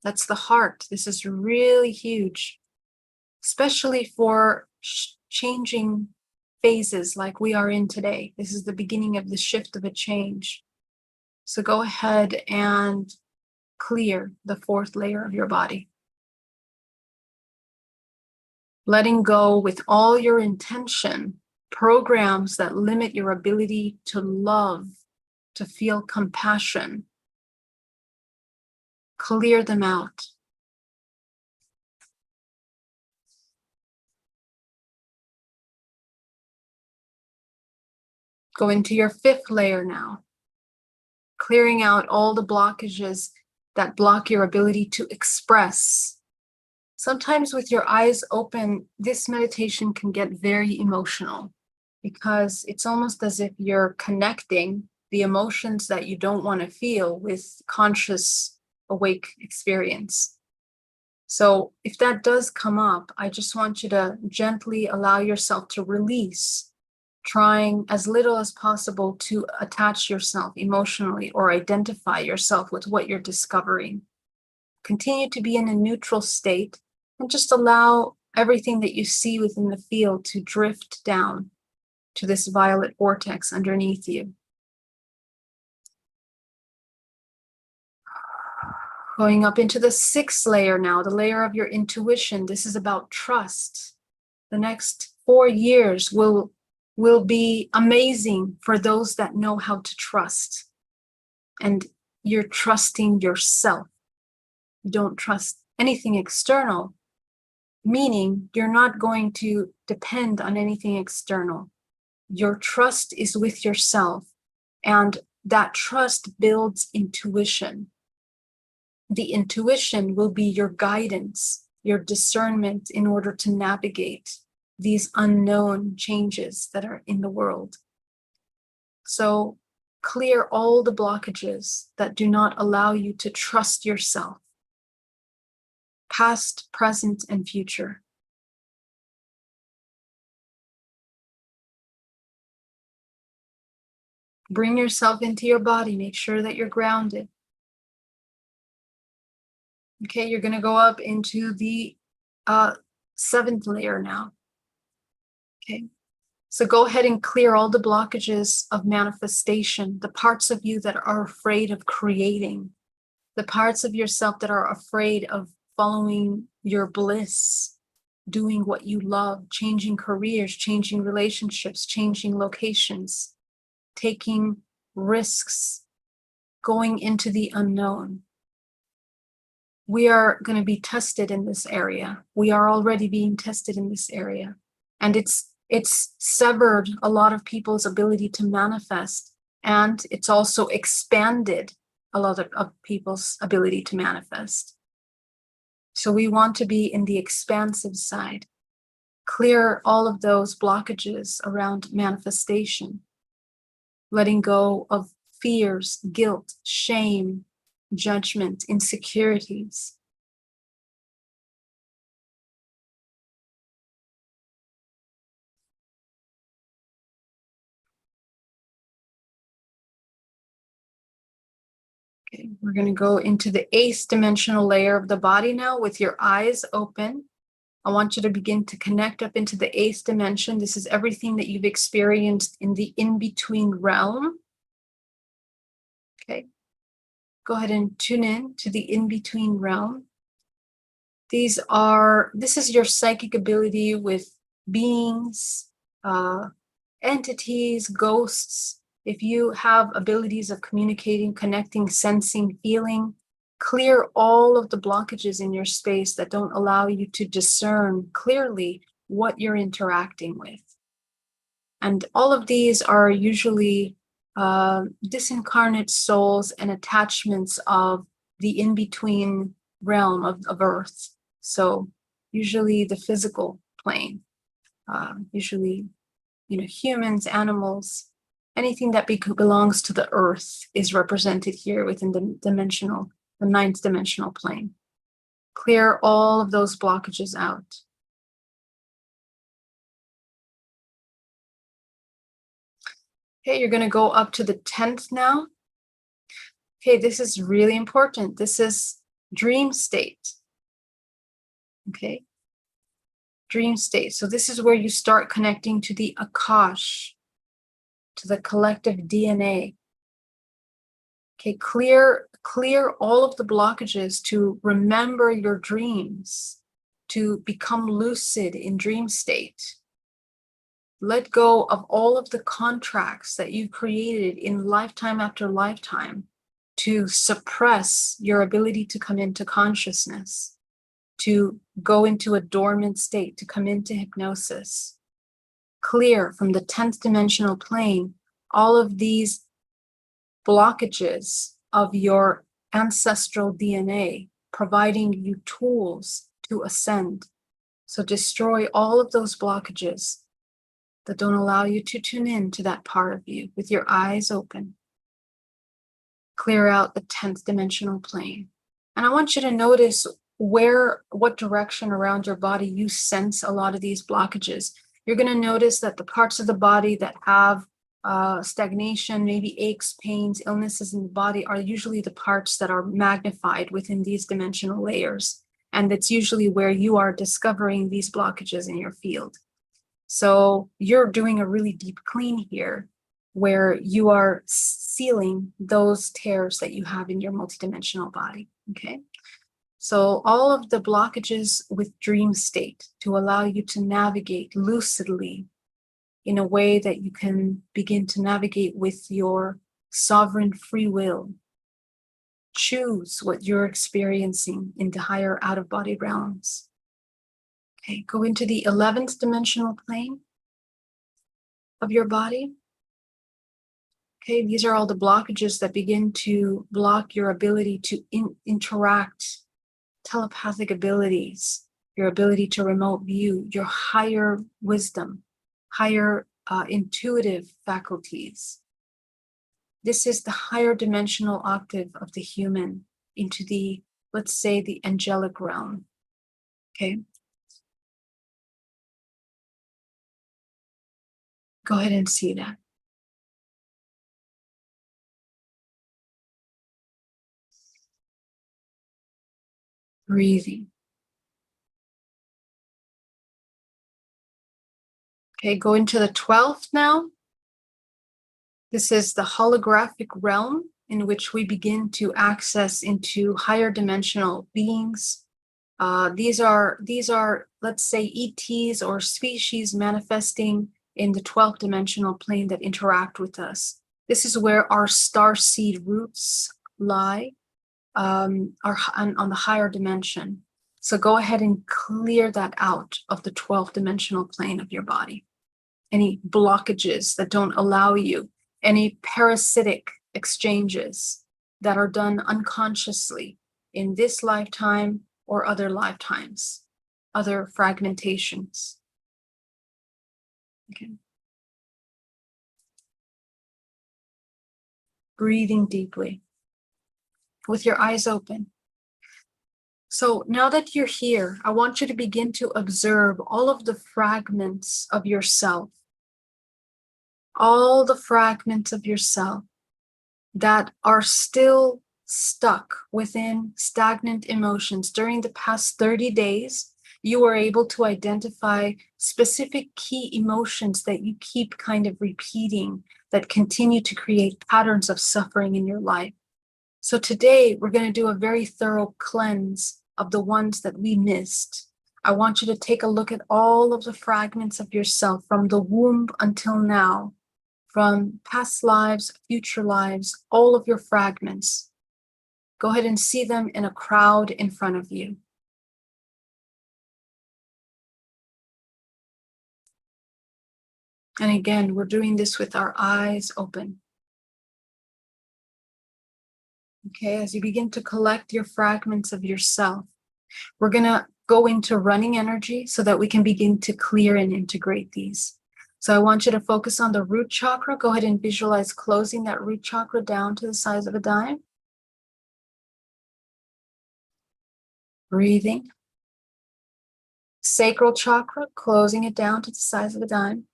that's the heart. This is really huge, especially for changing phases like we are in today. This is the beginning of the shift of a change. So go ahead and clear the fourth layer of your body. Letting go with all your intention, programs that limit your ability to love, to feel compassion. Clear them out. Go into your fifth layer now, clearing out all the blockages that block your ability to express. Sometimes with your eyes open, this meditation can get very emotional because it's almost as if you're connecting the emotions that you don't want to feel with conscious, awake experience. So if that does come up, I just want you to gently allow yourself to release, trying as little as possible to attach yourself emotionally or identify yourself with what you're discovering. Continue to be in a neutral state and just allow everything that you see within the field to drift down to this violet vortex underneath you. Going up into the 6th layer now, the layer of your intuition. This is about trust. The next 4 years will be amazing for those that know how to trust. And you're trusting yourself. You don't trust anything external, meaning you're not going to depend on anything external. Your trust is with yourself, and that trust builds intuition. The intuition will be your guidance, your discernment in order to navigate these unknown changes that are in the world. So clear all the blockages that do not allow you to trust yourself, past, present, and future. Bring yourself into your body. Make sure that you're grounded. Okay, you're going to go up into the 7th layer now. Okay, so go ahead and clear all the blockages of manifestation, the parts of you that are afraid of creating, the parts of yourself that are afraid of following your bliss, doing what you love, changing careers, changing relationships, changing locations, taking risks, going into the unknown. We are going to be tested in this area. We are already being tested in this area. And it's severed a lot of people's ability to manifest. And it's also expanded a lot of people's ability to manifest. So we want to be in the expansive side. Clear all of those blockages around manifestation. Letting go of fears, guilt, shame, judgment, insecurities. Okay, we're going to go into the 8th dimensional layer of the body now with your eyes open. I want you to begin to connect up into the 8th dimension. This is everything that you've experienced in the in-between realm. Okay. Go ahead and tune in to the in-between realm. This is your psychic ability with beings, entities, ghosts. If you have abilities of communicating, connecting, sensing, feeling, clear all of the blockages in your space that don't allow you to discern clearly what you're interacting with. And all of these are usually disincarnate souls and attachments of the in-between realm of Earth. So usually the physical plane, usually, humans, animals, anything that belongs to the Earth is represented here within the 9th dimensional plane. Clear all of those blockages out. Okay, you're going to go up to the 10th now. Okay, this is really important. This is dream state. Okay, dream state. So this is where you start connecting to the Akash, to the collective DNA. Okay, clear all of the blockages to remember your dreams, to become lucid in dream state. Let go of all of the contracts that you created in lifetime after lifetime to suppress your ability to come into consciousness, to go into a dormant state, to come into hypnosis. Clear from the 10th dimensional plane all of these blockages of your ancestral DNA, providing you tools to ascend. So destroy all of those blockages that don't allow you to tune in to that part of you with your eyes open. Clear out the 10th dimensional plane. And I want you to notice what direction around your body you sense a lot of these blockages. You're going to notice that the parts of the body that have stagnation, maybe aches, pains, illnesses in the body are usually the parts that are magnified within these dimensional layers. And that's usually where you are discovering these blockages in your field. So you're doing a really deep clean here, where you are sealing those tears that you have in your multidimensional body, okay? So all of the blockages with dream state to allow you to navigate lucidly in a way that you can begin to navigate with your sovereign free will. Choose what you're experiencing in the higher out-of-body realms. Okay, go into the 11th dimensional plane of your body. Okay, these are all the blockages that begin to block your ability to interact, telepathic abilities, your ability to remote view, your higher wisdom, higher intuitive faculties. This is the higher dimensional octave of the human into the, let's say, the angelic realm. Okay. Go ahead and see that. Breathing. Okay, go into the 12th now. This is the holographic realm in which we begin to access into higher dimensional beings. These are, let's say, ETs or species manifesting in the 12th dimensional plane that interact with us. This is where our starseed roots lie, on the higher dimension. So go ahead and clear that out of the 12th dimensional plane of your body. Any blockages that don't allow you, any parasitic exchanges that are done unconsciously in this lifetime or other lifetimes, other fragmentations. Okay. Breathing deeply with your eyes open. So now that you're here, I want you to begin to observe all of the fragments of yourself, all the fragments of yourself that are still stuck within stagnant emotions. During the past 30 days, you were able to identify specific key emotions that you keep kind of repeating that continue to create patterns of suffering in your life. So today, we're going to do a very thorough cleanse of the ones that we missed. I want you to take a look at all of the fragments of yourself from the womb until now, from past lives, future lives, all of your fragments. Go ahead and see them in a crowd in front of you. And again, we're doing this with our eyes open. Okay, as you begin to collect your fragments of yourself, we're going to go into running energy so that we can begin to clear and integrate these. So I want you to focus on the root chakra. Go ahead and visualize closing that root chakra down to the size of a dime. Breathing. Sacral chakra, closing it down to the size of a dime.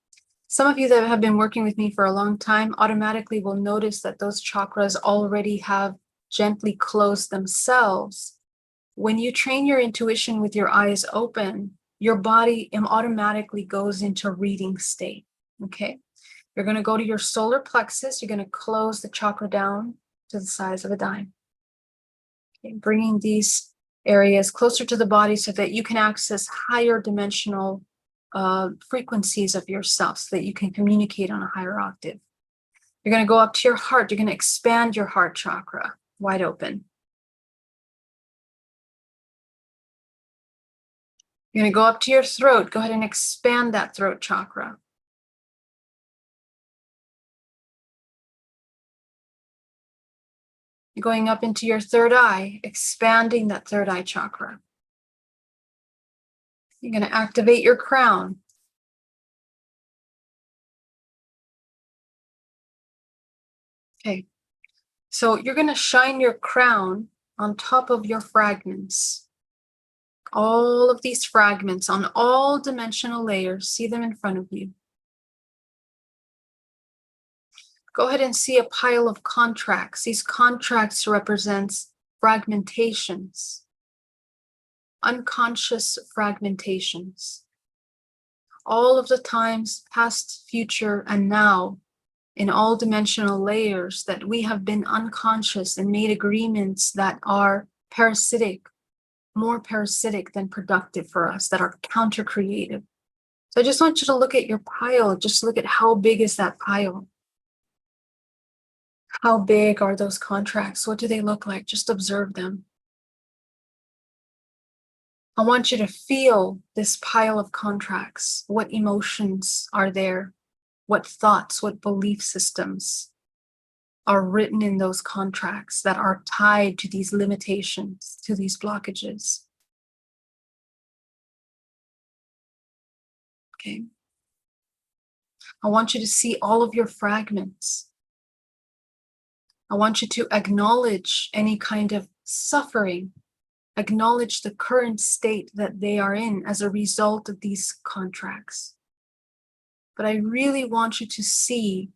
Some of you that have been working with me for a long time automatically will notice that those chakras already have gently closed themselves. When you train your intuition with your eyes open, your body automatically goes into reading state, okay? You're going to go to your solar plexus. You're going to close the chakra down to the size of a dime. Okay, bringing these areas closer to the body so that you can access higher dimensional frequencies of yourself so that you can communicate on a higher octave. You're going to go up to your heart. You're going to expand your heart chakra wide open. You're going to go up to your throat. Go ahead and expand that throat chakra. You're going up into your third eye, expanding that third eye chakra. You're going to activate your crown. Okay, so you're going to shine your crown on top of your fragments. All of these fragments on all dimensional layers, see them in front of you. Go ahead and see a pile of contracts. These contracts represents fragmentations, unconscious fragmentations. All of the times, past, future, and now, in all dimensional layers that we have been unconscious and made agreements that are parasitic, more parasitic than productive for us, that are counter-creative. So I just want you to look at your pile. Just look at how big is that pile. How big are those contracts? What do they look like? Just observe them. I want you to feel this pile of contracts. What emotions are there? What thoughts, what belief systems are written in those contracts that are tied to these limitations, to these blockages? Okay. I want you to see all of your fragments. I want you to acknowledge any kind of suffering, acknowledge the current state that they are in as a result of these contracts. But I really want you to see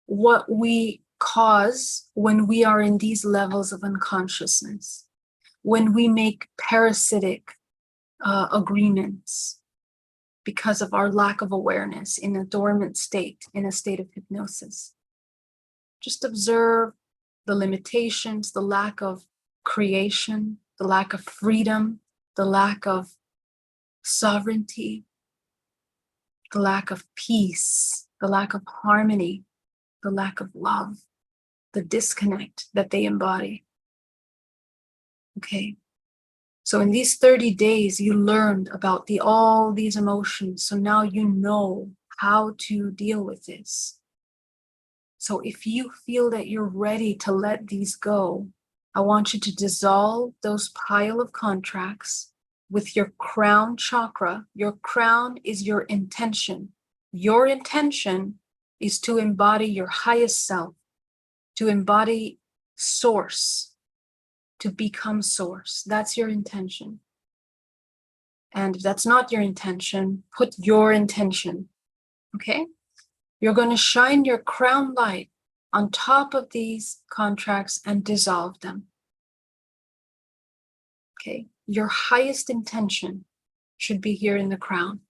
what we cause when we are in these levels of unconsciousness, when we make parasitic agreements because of our lack of awareness in a dormant state, in a state of hypnosis. Just observe the limitations, the lack of creation, the lack of freedom, the lack of sovereignty, the lack of peace, the lack of harmony, the lack of love, the disconnect that they embody. Okay. So in these 30 days, you learned about all these emotions. So now you know how to deal with this. So if you feel that you're ready to let these go, I want you to dissolve those pile of contracts with your crown chakra. Your crown is your intention. Your intention is to embody your highest self, to embody source, to become source. That's your intention. And if that's not your intention, put your intention, okay? You're going to shine your crown light on top of these contracts and dissolve them. Okay, your highest intention should be here in the crown,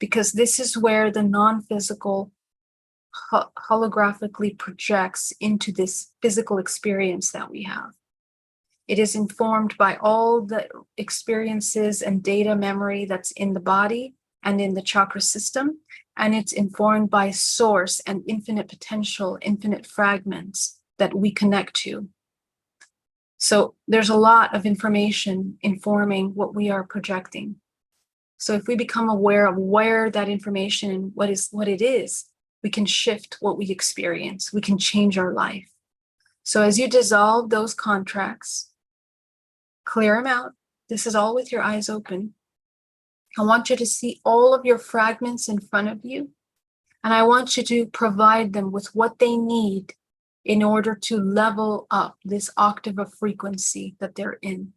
because this is where the non-physical holographically projects into this physical experience that we have. It is informed by all the experiences and data memory that's in the body and in the chakra system. And it's informed by source and infinite potential, infinite fragments that we connect to. So there's a lot of information informing what we are projecting. So if we become aware of where that information and what it is, we can shift what we experience. We can change our life. So as you dissolve those contracts, clear them out. This is all with your eyes open. I want you to see all of your fragments in front of you, and I want you to provide them with what they need in order to level up this octave of frequency that they're in.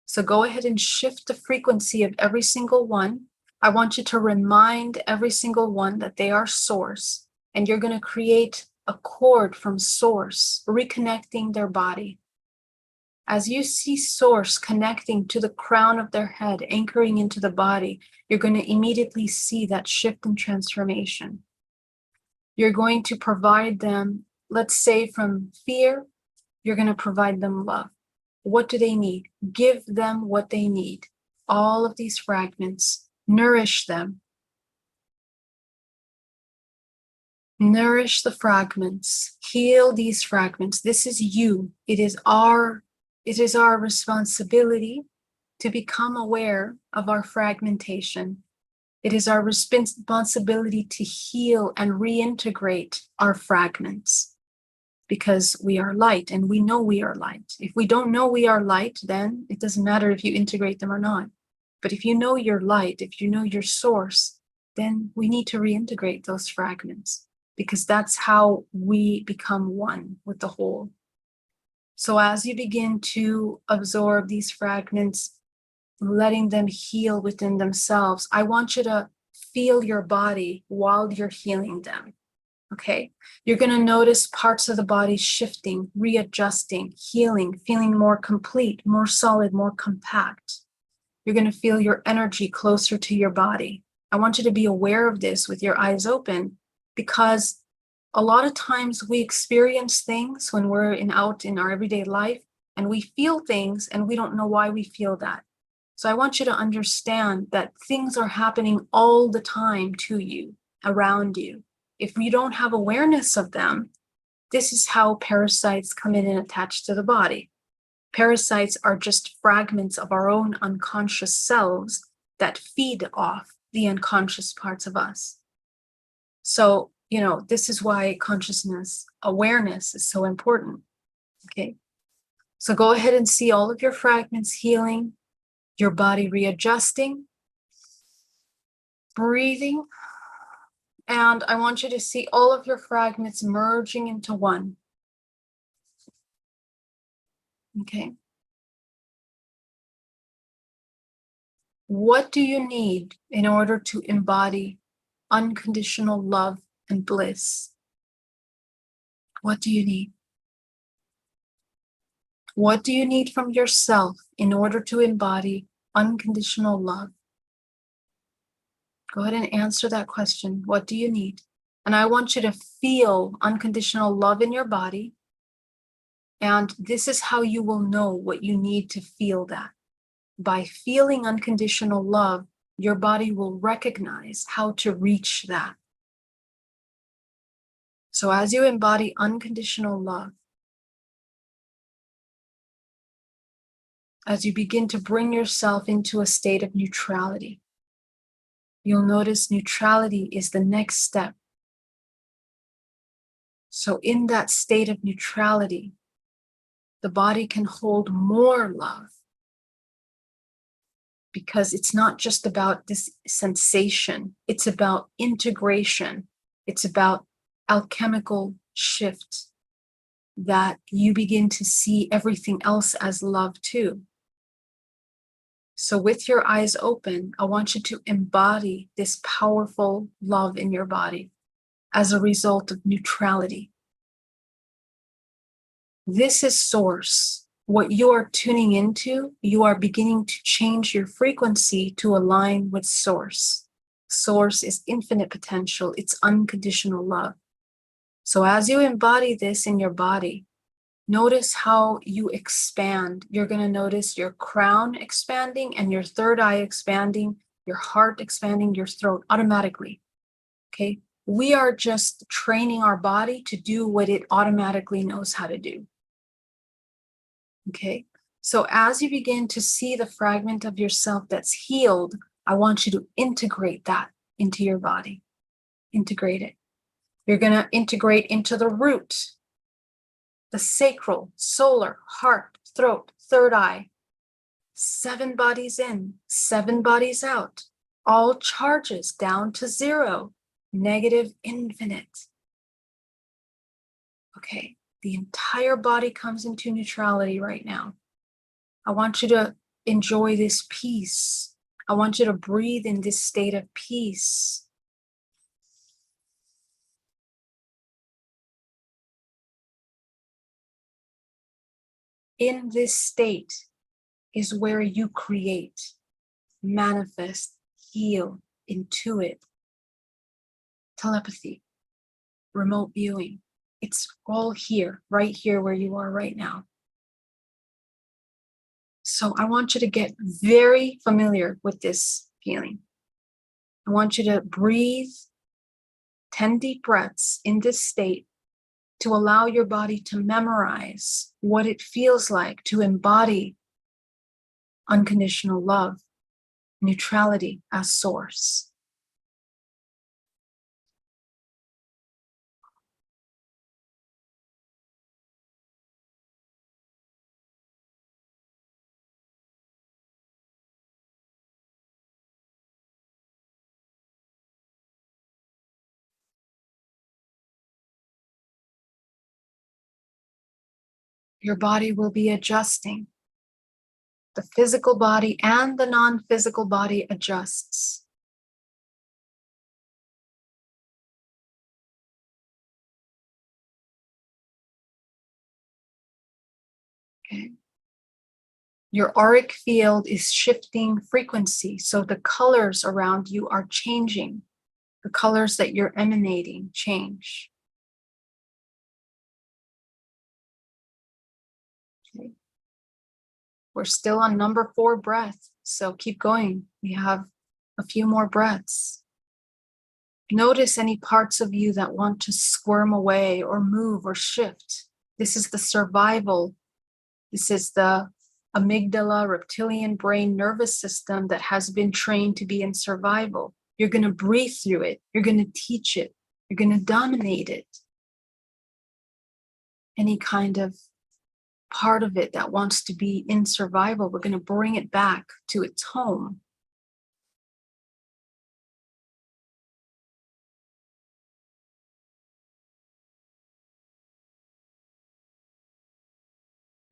So go ahead and shift the frequency of every single one. I want you to remind every single one that they are source, and you're going to create a cord from source, reconnecting their body. As you see source connecting to the crown of their head, anchoring into the body, you're going to immediately see that shift and transformation. You're going to provide them, let's say from fear, you're going to provide them love. What do they need? Give them what they need. All of these fragments, nourish them. Nourish the fragments, heal these fragments. This is you. It is our responsibility to become aware of our fragmentation. It is our responsibility to heal and reintegrate our fragments, because we are light and we know we are light. If we don't know we are light, then it doesn't matter if you integrate them or not. But if you know you're light, if you know your source, then we need to reintegrate those fragments, because that's how we become one with the whole. So as you begin to absorb these fragments, letting them heal within themselves. I want you to feel your body while you're healing them. Okay, you're going to notice parts of the body shifting, readjusting, healing, feeling more complete, more solid, more compact. You're going to feel your energy closer to your body. I want you to be aware of this with your eyes open, because a lot of times we experience things when we're out in our everyday life, and we feel things and we don't know why we feel that. So I want you to understand that things are happening all the time to you, around you. If you don't have awareness of them, this is how parasites come in and attach to the body. Parasites are just fragments of our own unconscious selves that feed off the unconscious parts of us. So, this is why consciousness, awareness is so important. Okay. So go ahead and see all of your fragments healing, your body readjusting, breathing. And I want you to see all of your fragments merging into one. Okay. What do you need in order to embody unconditional love and bliss? What do you need? What do you need from yourself in order to embody unconditional love? Go ahead and answer that question. What do you need? And I want you to feel unconditional love in your body. And this is how you will know what you need to feel that. By feeling unconditional love, your body will recognize how to reach that. So as you embody unconditional love, as you begin to bring yourself into a state of neutrality, you'll notice neutrality is the next step. So in that state of neutrality, the body can hold more love, because it's not just about this sensation, it's about integration, it's about alchemical shift, that you begin to see everything else as love too. So with your eyes open, I want you to embody this powerful love in your body as a result of neutrality. This is source. What you are tuning into, you are beginning to change your frequency to align with source. Source is infinite potential. It's unconditional love. So as you embody this in your body, notice how you expand. You're going to notice your crown expanding and your third eye expanding, your heart expanding, your throat automatically. Okay? We are just training our body to do what it automatically knows how to do. Okay? So as you begin to see the fragment of yourself that's healed, I want you to integrate that into your body. Integrate it. You're going to integrate into the root, the sacral, solar, heart, throat, third eye. 7 bodies in, 7 bodies out. All charges down to 0. Negative, infinite. Okay, the entire body comes into neutrality right now. I want you to enjoy this peace. I want you to breathe in this state of peace. In this state is where you create, manifest, heal, intuit, telepathy, remote viewing. It's all here, right here where you are right now. So I want you to get very familiar with this feeling. I want you to breathe 10 deep breaths in this state to allow your body to memorize what it feels like to embody unconditional love, neutrality as source. Your body will be adjusting. The physical body and the non-physical body adjusts. Okay. Your auric field is shifting frequency, so the colors around you are changing. The colors that you're emanating change. Okay. We're still on number 4 breath, so keep going. We have a few more breaths. Notice any parts of you that want to squirm away or move or shift. This is the survival. This is the amygdala, reptilian brain nervous system that has been trained to be in survival. You're going to breathe through it. You're going to teach it. You're going to dominate it. Any kind of part of it that wants to be in survival, we're going to bring it back to its home.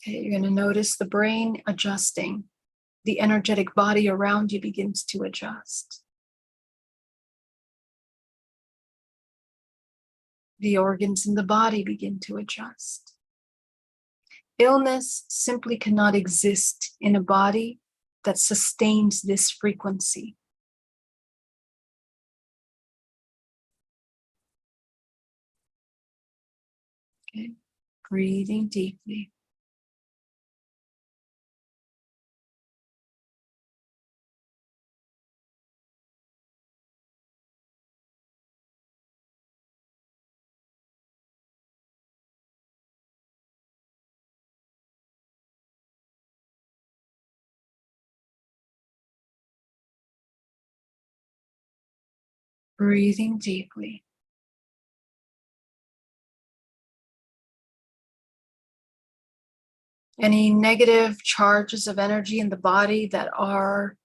Okay, you're going to notice the brain adjusting. The energetic body around you begins to adjust. The organs in the body begin to adjust. Illness simply cannot exist in a body that sustains this frequency. Okay, breathing deeply. Breathing deeply. Any negative charges of energy in the body that are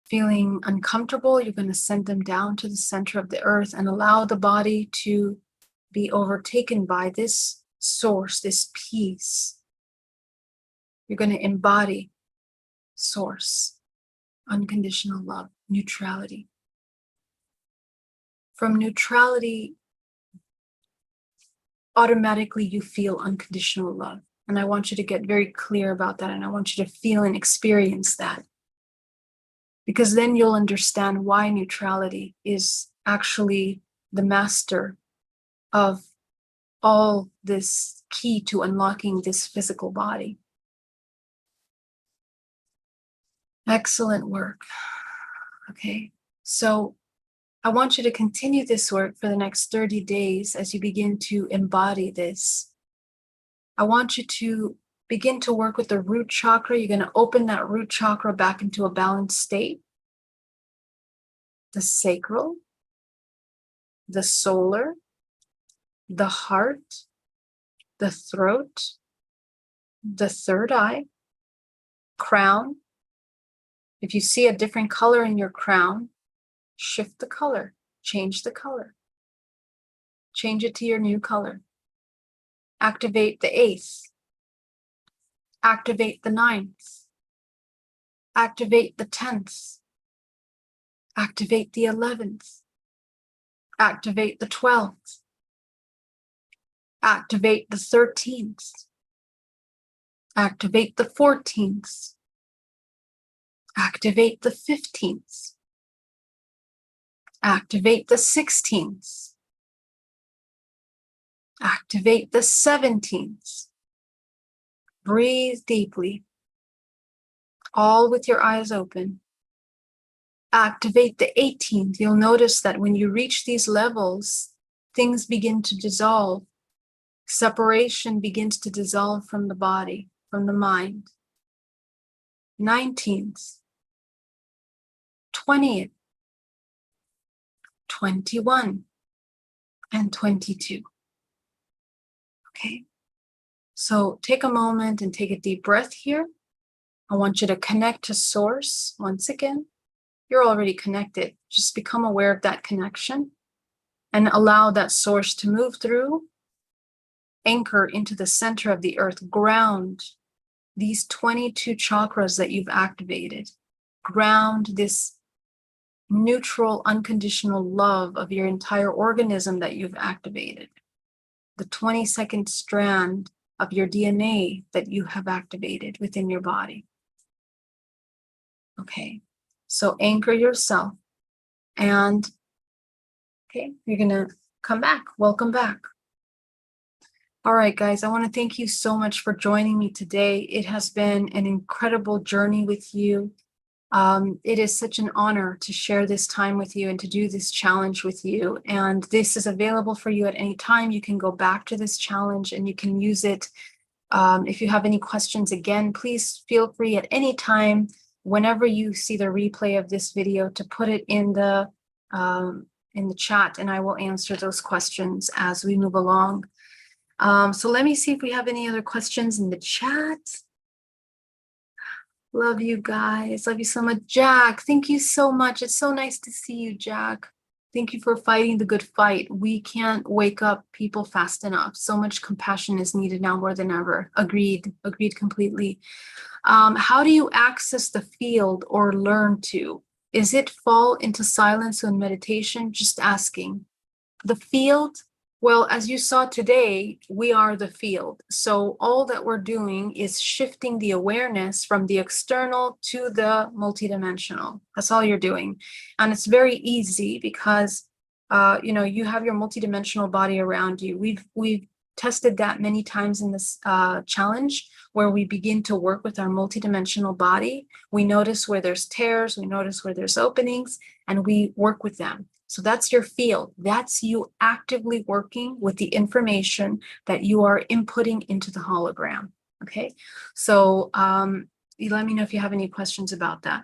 feeling uncomfortable, you're going to send them down to the center of the earth and allow the body to be overtaken by this source, this peace. You're going to embody source, unconditional love, neutrality. From neutrality, automatically you feel unconditional love. And I want you to get very clear about that. And I want you to feel and experience that. Because then you'll understand why neutrality is actually the master of all this key to unlocking this physical body. Excellent work. Okay, so I want you to continue this work for the next 30 days as you begin to embody this. I want you to begin to work with the root chakra. You're going to open that root chakra back into a balanced state. The sacral, the solar, the heart, the throat, the third eye, crown. If you see a different color in your crown, shift the color, change the color. Change it to your new color. Activate the 8th. Activate the 9th. Activate the 10th. Activate the 11th. Activate the 12th. Activate the 13th. Activate the 14th. Activate the 15th. Activate the 16th. Activate the 17th. Breathe deeply, all with your eyes open. Activate the 18th. You'll notice that when you reach these levels, things begin to dissolve. Separation begins to dissolve from the body, from the mind. 19th, 20th, 21, and 22. Okay, so take a moment and take a deep breath here. I want you to connect to source once again. You're already connected. Just become aware of that connection and allow that source to move through, anchor into the center of the earth, ground these 22 chakras that you've activated. Ground this neutral, unconditional love of your entire organism that you've activated. The 22nd strand of your DNA that you have activated within your body. Okay, so anchor yourself, and okay, you're gonna come back. Welcome back. All right, guys, I want to thank you so much for joining me today. It has been an incredible journey with you. It is such an honor to share this time with you and to do this challenge with you. And this is available for you at any time. You can go back to this challenge and you can use it. If you have any questions, again, please feel free at any time, whenever you see the replay of this video, to put it in the chat, and I will answer those questions as we move along. So let me see if we have any other questions in the chat. Love you guys. Love you so much. Jack, thank you so much. It's so nice to see you, Jack. Thank you for fighting the good fight. We can't wake up people fast enough. So much compassion is needed now more than ever. Agreed. Agreed completely. How do you access the field or learn to? Is it fall into silence and meditation? Just asking. The field, well, as you saw today, we are the field. So all that we're doing is shifting the awareness from the external to the multidimensional. That's all you're doing. And it's very easy because, you have your multidimensional body around you. We've tested that many times in this challenge, where we begin to work with our multidimensional body. We notice where there's tears, we notice where there's openings, and we work with them. So that's your field. That's you actively working with the information that you are inputting into the hologram. Okay, so you let me know if you have any questions about that.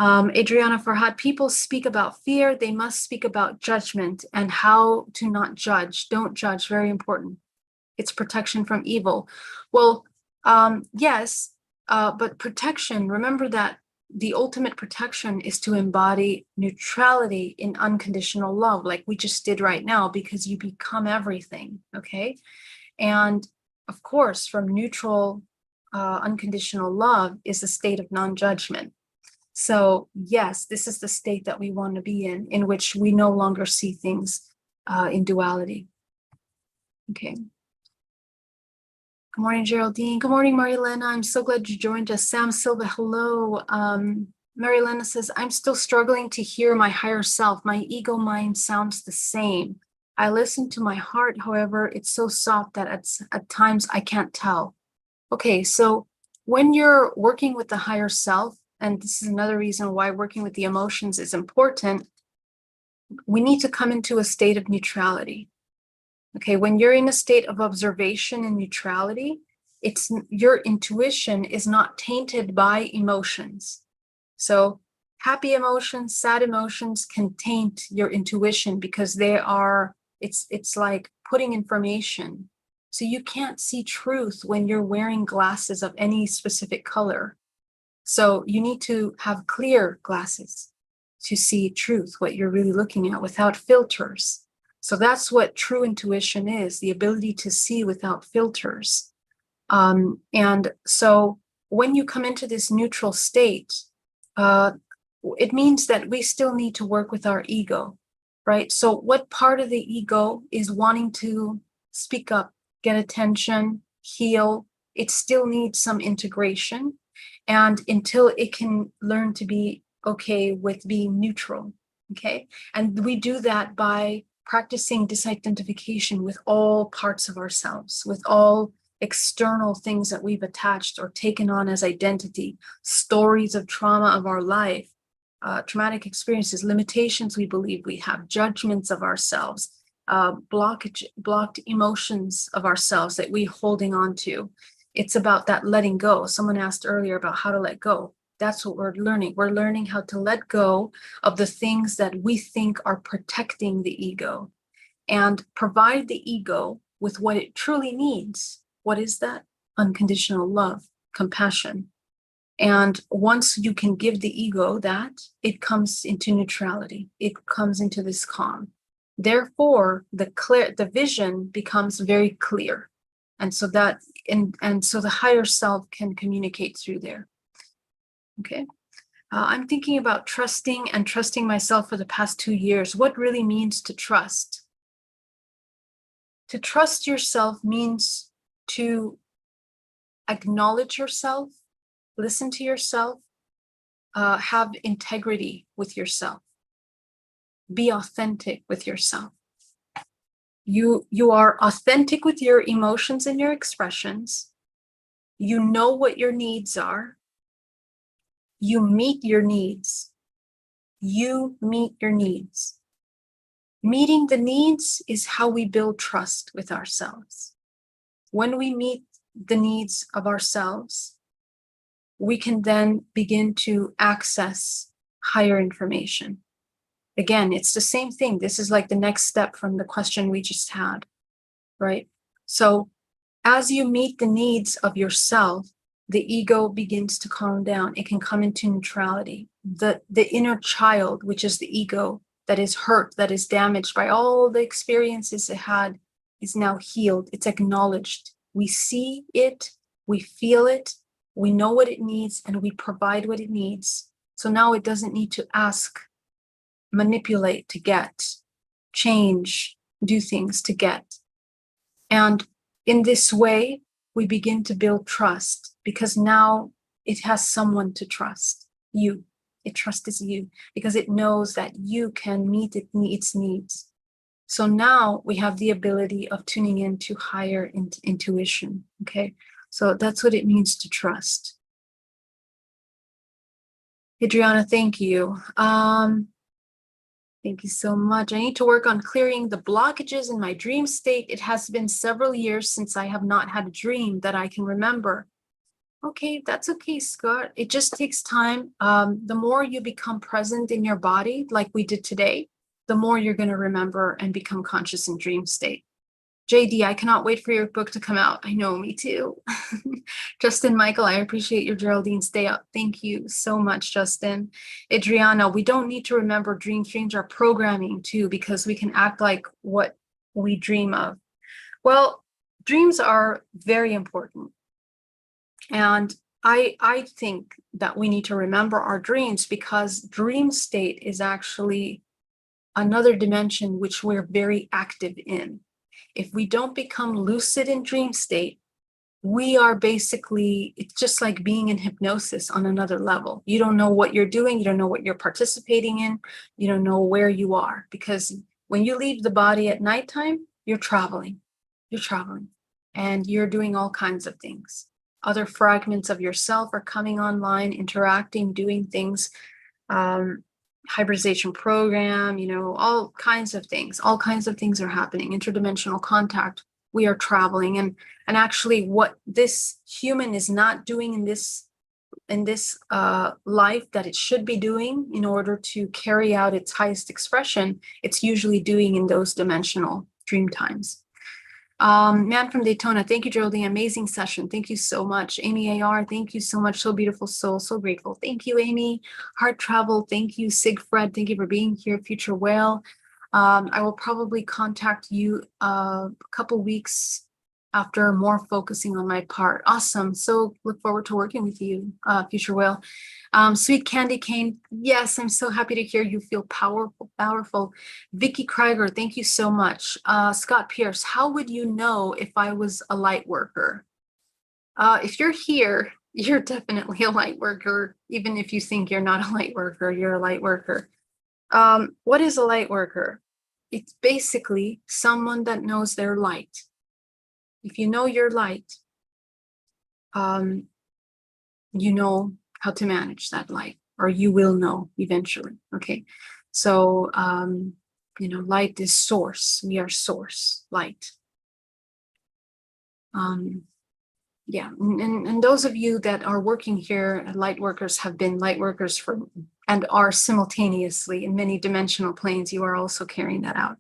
Adriana Farhad, people speak about fear. They must speak about judgment and how to not judge. Don't judge, very important. It's protection from evil. Well, yes, but protection, remember that the ultimate protection is to embody neutrality in unconditional love, like we just did right now, because you become everything, okay? And of course, from neutral, unconditional love is a state of non-judgment. So yes, this is the state that we want to be in which we no longer see things in duality. Okay. Good morning, Geraldine. Good morning, Marilena. I'm so glad you joined us. Sam Silva, hello. Marilena says, I'm still struggling to hear my higher self. My ego mind sounds the same. I listen to my heart, however, it's so soft that at times I can't tell. Okay, so when you're working with the higher self, and this is another reason why working with the emotions is important, we need to come into a state of neutrality. Okay, when you're in a state of observation and neutrality, it's your intuition is not tainted by emotions. So happy emotions, sad emotions can taint your intuition because it's like putting information. So you can't see truth when you're wearing glasses of any specific color. So you need to have clear glasses to see truth, what you're really looking at, without filters. So that's what true intuition is, the ability to see without filters. And so when you come into this neutral state, it means that we still need to work with our ego, right? So what part of the ego is wanting to speak up, get attention, heal? It still needs some integration. And until it can learn to be okay with being neutral, okay? And we do that by practicing disidentification with all parts of ourselves, with all external things that we've attached or taken on as identity, stories of trauma of our life, traumatic experiences, limitations we believe we have, judgments of ourselves, blocked emotions of ourselves that we're holding on to. It's about that letting go. Someone asked earlier about how to let go. That's what we're learning. We're learning how to let go of the things that we think are protecting the ego and provide the ego with what it truly needs. What is that? Unconditional love, compassion. And once you can give the ego that, it comes into neutrality. It comes into this calm. Therefore, the vision becomes very clear. And so that, and so the higher self can communicate through there. Okay. I'm thinking about trusting myself for the past 2 years. What really means to trust? To trust yourself means to acknowledge yourself, listen to yourself, have integrity with yourself, be authentic with yourself. You are authentic with your emotions and your expressions. You know what your needs are. You meet your needs. You meet your needs. Meeting the needs is how we build trust with ourselves. When we meet the needs of ourselves, we can then begin to access higher information. Again, it's the same thing. This is like the next step from the question we just had, right? So as you meet the needs of yourself, the ego begins to calm down. It can come into neutrality. The inner child, which is the ego that is hurt, that is damaged by all the experiences it had, is now healed. It's acknowledged. We see it, we feel it, we know what it needs, and we provide what it needs. So now it doesn't need to ask, manipulate to get, change, do things to get. And in this way, we begin to build trust, because now it has someone to trust. You. It trusts you because it knows that you can meet its needs. So now we have the ability of tuning into higher intuition. Okay, so that's what it means to trust. Adriana, thank you. Thank you so much. I need to work on clearing the blockages in my dream state. It has been several years since I have not had a dream that I can remember. Okay, that's okay, Scott. It just takes time. The more you become present in your body, like we did today, the more you're going to remember and become conscious in dream state. JD, I cannot wait for your book to come out. I know, me too. Justin, Michael, I appreciate your Geraldine stay up. Thank you so much, Justin. Adriana, we don't need to remember dreams. Dreams are programming too, because we can act like what we dream of. Well, dreams are very important. And I think that we need to remember our dreams, because dream state is actually another dimension which we're very active in. If we don't become lucid in dream state, we are basically, it's just like being in hypnosis on another level. You don't know what you're doing. You don't know what you're participating in. You don't know where you are, because when you leave the body at nighttime, you're traveling. You're traveling and you're doing all kinds of things. Other fragments of yourself are coming online, interacting, doing things, hybridization program, all kinds of things. All kinds of things are happening. Interdimensional contact. We are traveling, and actually, what this human is not doing in this life that it should be doing in order to carry out its highest expression, it's usually doing in those dimensional dream times. Man from Daytona, thank you, Geraldine. Amazing session. Thank you so much. Amy AR, thank you so much. So beautiful soul, so grateful. Thank you, Amy. Heart Travel, thank you. Sigfred, thank you for being here. Future Whale, I will probably contact you a couple weeks after more focusing on my part. Awesome. So look forward to working with you, Future Whale. Sweet Candy Cane, yes, I'm so happy to hear you feel powerful. Vicky Krieger, thank you so much. Scott Pierce, how would you know if I was a light worker? If you're here, you're definitely a light worker. Even if you think you're not a light worker, you're a light worker. What is a light worker? It's basically someone that knows their light. If you know your light, you know how to manage that light, or you will know eventually. Okay, so light is source. We are source, light. Yeah, and those of you that are working here, light workers, have been light workers for and are simultaneously in many dimensional planes. You are also carrying that out.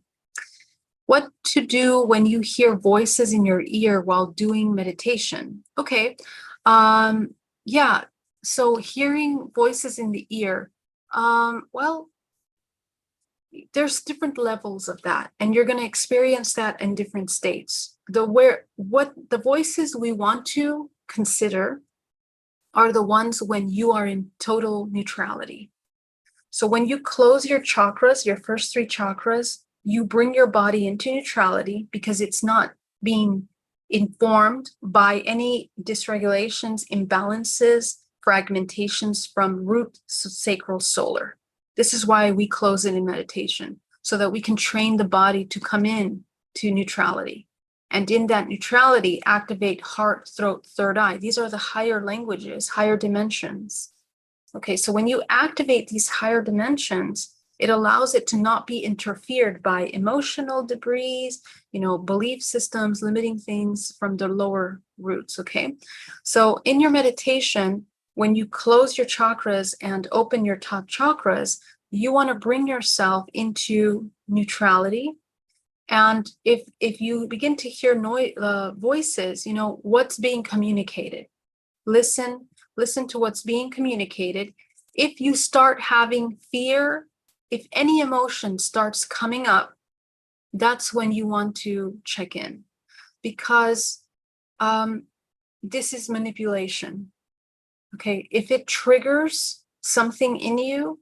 What to do when you hear voices in your ear while doing meditation? Okay, yeah. So hearing voices in the ear, well, there's different levels of that, and you're going to experience that in different states. What the voices we want to consider are the ones when you are in total neutrality. So when you close your chakras, your first three chakras, you bring your body into neutrality because it's not being informed by any dysregulations, imbalances, fragmentations from root, sacral, solar. This is why we close it in meditation, so that we can train the body to come in to neutrality. And in that neutrality, activate heart, throat, third eye. These are the higher languages, higher dimensions. Okay, so when you activate these higher dimensions, it allows it to not be interfered by emotional debris, belief systems, limiting things from the lower roots, okay? So in your meditation, when you close your chakras and open your top chakras, you want to bring yourself into neutrality. And if you begin to hear voices, what's being communicated. Listen to what's being communicated. If you start having fear, if any emotion starts coming up, that's when you want to check in, because this is manipulation. Okay, if it triggers something in you,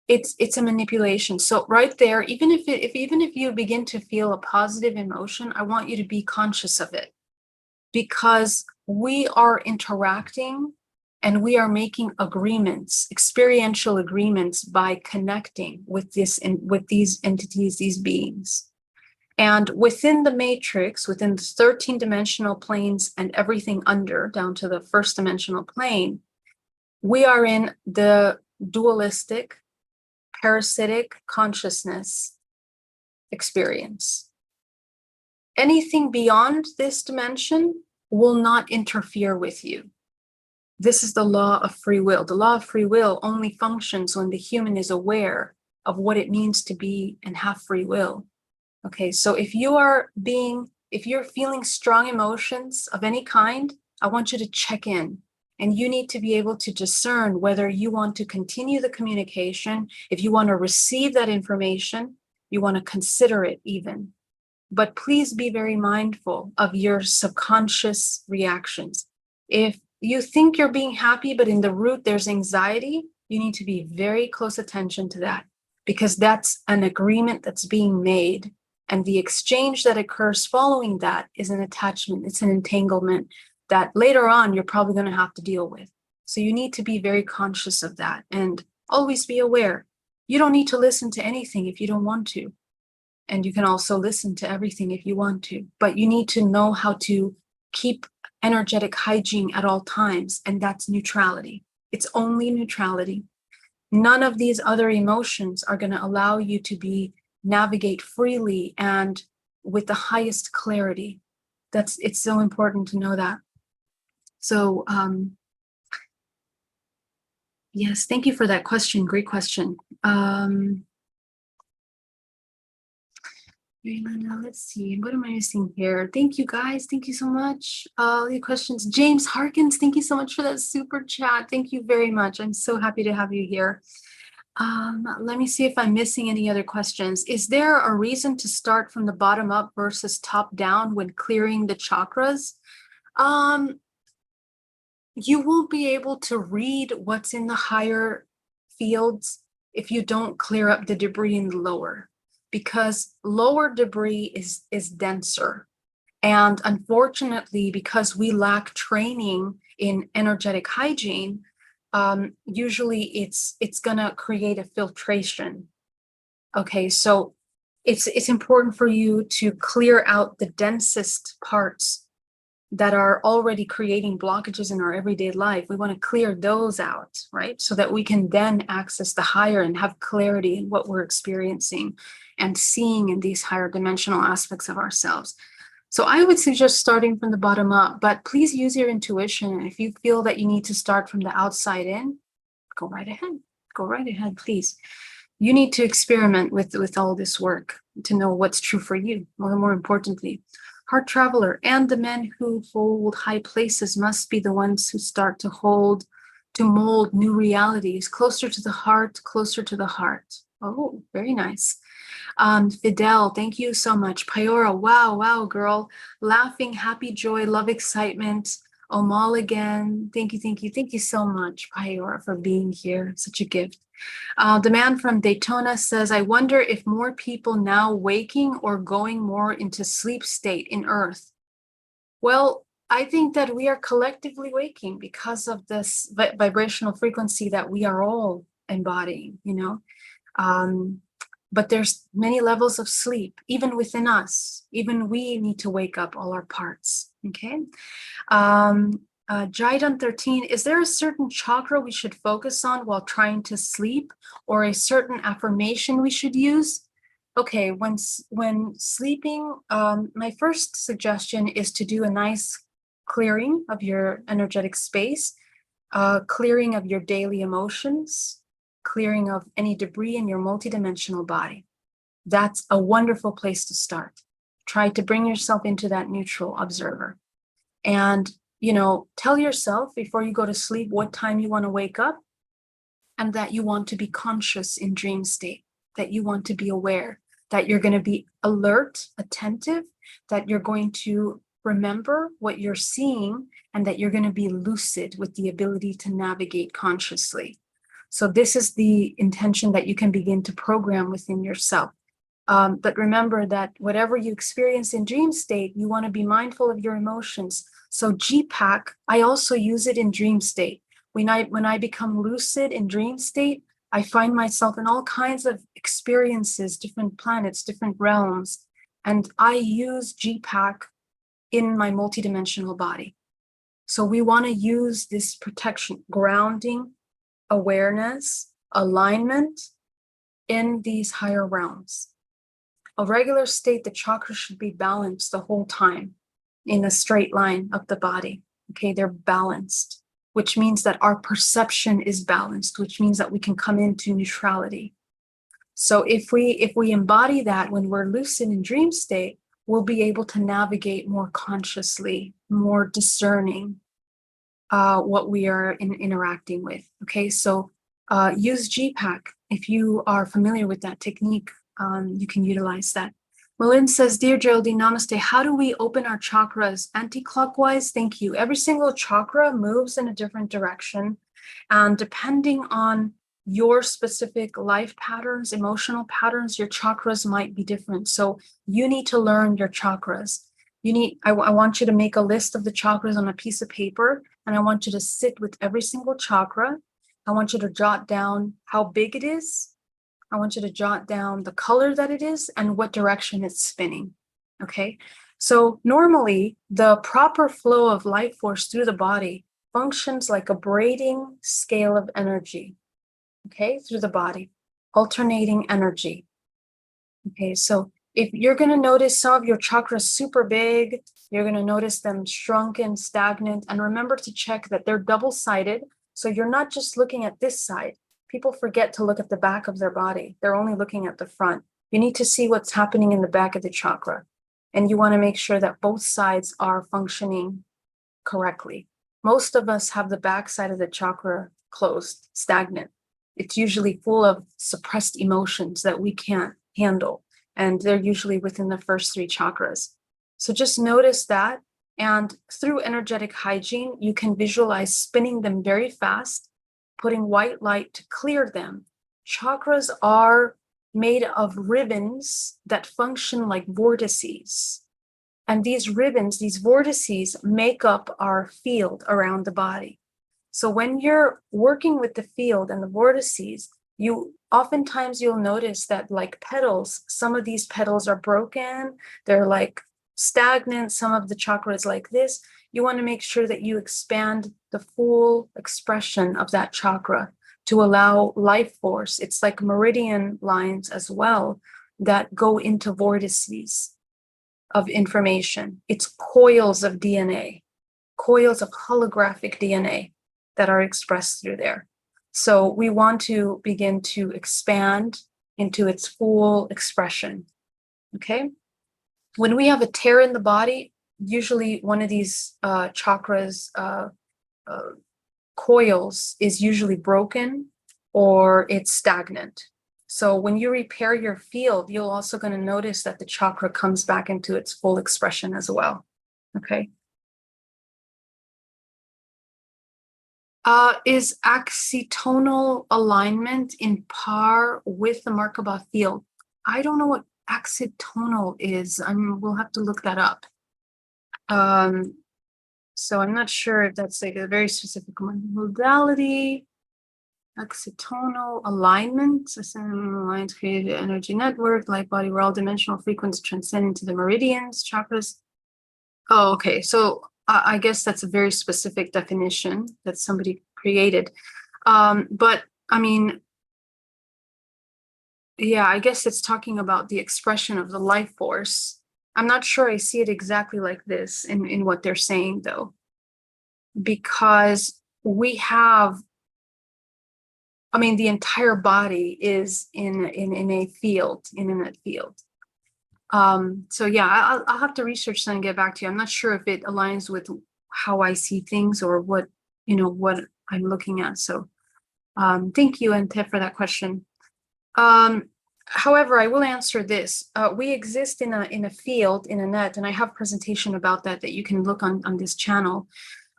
it's a manipulation. So right there, even if you begin to feel a positive emotion, I want you to be conscious of it, because we are interacting and we are making agreements, experiential agreements, by connecting with these entities, these beings. And within the matrix, within the 13 dimensional planes and everything under, down to the first dimensional plane, we are in the dualistic, parasitic consciousness experience. Anything beyond this dimension will not interfere with you. This is the law of free will. The law of free will only functions when the human is aware of what it means to be and have free will. Okay, so if you're feeling strong emotions of any kind, I want you to check in, and you need to be able to discern whether you want to continue the communication, if you want to receive that information, you want to consider it even. But please be very mindful of your subconscious reactions. If you think you're being happy, but in the root there's anxiety, you need to be very close attention to that, because that's an agreement that's being made. And the exchange that occurs following that is an attachment, it's an entanglement that later on you're probably going to have to deal with. So you need to be very conscious of that and always be aware. You don't need to listen to anything if you don't want to. And you can also listen to everything if you want to, but you need to know how to keep energetic hygiene at all times, and that's neutrality. It's only neutrality. None of these other emotions are going to allow you to navigate freely and with the highest clarity. It's so important to know that. So yes, thank you for that question. Great question. Let's see, what am I missing here? Thank you guys. Thank you so much. All your questions. James Harkins, thank you so much for that super chat. Thank you very much. I'm so happy to have you here. Let me see if I'm missing any other questions. Is there a reason to start from the bottom up versus top down when clearing the chakras? You won't be able to read what's in the higher fields if you don't clear up the debris in the lower, because lower debris is denser. And unfortunately, because we lack training in energetic hygiene, usually it's gonna create a filtration. Okay, so it's important for you to clear out the densest parts that are already creating blockages in our everyday life. We want to clear those out, right? So that we can then access the higher and have clarity in what we're experiencing and seeing in these higher dimensional aspects of ourselves. So I would suggest starting from the bottom up, but please use your intuition. And if you feel that you need to start from the outside in, go right ahead. Go right ahead, please. You need to experiment with all this work to know what's true for you. More importantly, heart traveler and the men who hold high places must be the ones who start to mold new realities closer to the heart, closer to the heart. Oh, very nice. Fidel, thank you so much. Pyora, wow, girl. Laughing, happy, joy, love, excitement. Omal again. Thank you so much, Pyora, for being here. Such a gift. The man from Daytona says, I wonder if more people now waking or going more into sleep state in Earth. Well, I think that we are collectively waking because of this vibrational frequency that we are all embodying, but there's many levels of sleep, even within us. Even we need to wake up all our parts, okay? Jaidan 13, is there a certain chakra we should focus on while trying to sleep, or a certain affirmation we should use? Okay, when sleeping, my first suggestion is to do a nice clearing of your energetic space, clearing of your daily emotions, clearing of any debris in your multidimensional body. That's a wonderful place to start. Try to bring yourself into that neutral observer. And, tell yourself before you go to sleep what time you want to wake up, and that you want to be conscious in dream state, that you want to be aware, that you're going to be alert, attentive, that you're going to remember what you're seeing, and that you're going to be lucid with the ability to navigate consciously. So this is the intention that you can begin to program within yourself. But remember that whatever you experience in dream state, you want to be mindful of your emotions. So GPAC, I also use it in dream state. When I become lucid in dream state, I find myself in all kinds of experiences, different planets, different realms, and I use GPAC in my multidimensional body. So we want to use this protection, grounding, awareness, alignment in these higher realms. A regular state, the chakras should be balanced the whole time in a straight line up the body. Okay, they're balanced, which means that our perception is balanced, which means that we can come into neutrality. So if we embody that when we're lucid in dream state, we'll be able to navigate more consciously, more discerning what we are interacting with. Okay, so use GPAC. If you are familiar with that technique, you can utilize that. Malin says, Dear Jyoti, namaste. How do we open our chakras? Anti-clockwise? Thank you. Every single chakra moves in a different direction. And depending on your specific life patterns, emotional patterns, your chakras might be different. So you need to learn your chakras. I want you to make a list of the chakras on a piece of paper, and I want you to sit with every single chakra. I want you to jot down how big it is. I want you to jot down the color that it is and what direction it's spinning, okay? So normally, the proper flow of life force through the body functions like a braiding scale of energy, okay, through the body, alternating energy. Okay, so if you're going to notice some of your chakras super big, you're going to notice them shrunken, stagnant, and remember to check that they're double-sided, so you're not just looking at this side. People forget to look at the back of their body. They're only looking at the front. You need to see what's happening in the back of the chakra. And you want to make sure that both sides are functioning correctly. Most of us have the back side of the chakra closed, stagnant. It's usually full of suppressed emotions that we can't handle. And they're usually within the first three chakras. So just notice that. And through energetic hygiene, you can visualize spinning them very fast, putting white light to clear them. Chakras are made of ribbons that function like vortices. And these ribbons, these vortices, make up our field around the body. So when you're working with the field and the vortices, oftentimes you'll notice that like petals, some of these petals are broken, they're like stagnant, some of the chakras like this. You want to make sure that you expand the full expression of that chakra to allow life force. It's like meridian lines as well that go into vortices of information. It's coils of DNA, coils of holographic DNA that are expressed through there. So we want to begin to expand into its full expression, okay? When we have a tear in the body, usually one of these chakras coils is usually broken or it's stagnant. So when you repair your field, you're also going to notice that the chakra comes back into its full expression as well. Okay. Is accitonal alignment in par with the Merkaba field? I don't know what accitonal is. We'll have to look that up. So I'm not sure if that's like a very specific modality. Accitonal alignment, alliance created energy network, light body, where all dimensional frequencies transcend into the meridians, chakras. Oh, okay. So I guess that's a very specific definition that somebody created. But I mean, yeah, I guess it's talking about the expression of the life force. I'm not sure I see it exactly like this in what they're saying, though, because we have, I mean, the entire body is in a field, in a net field. So yeah, I'll have to research that and get back to you. I'm not sure if it aligns with how I see things or what, what I'm looking at. So thank you, Ante, for that question. However, I will answer this. We exist in a field, in a net, and I have a presentation about that you can look on this channel.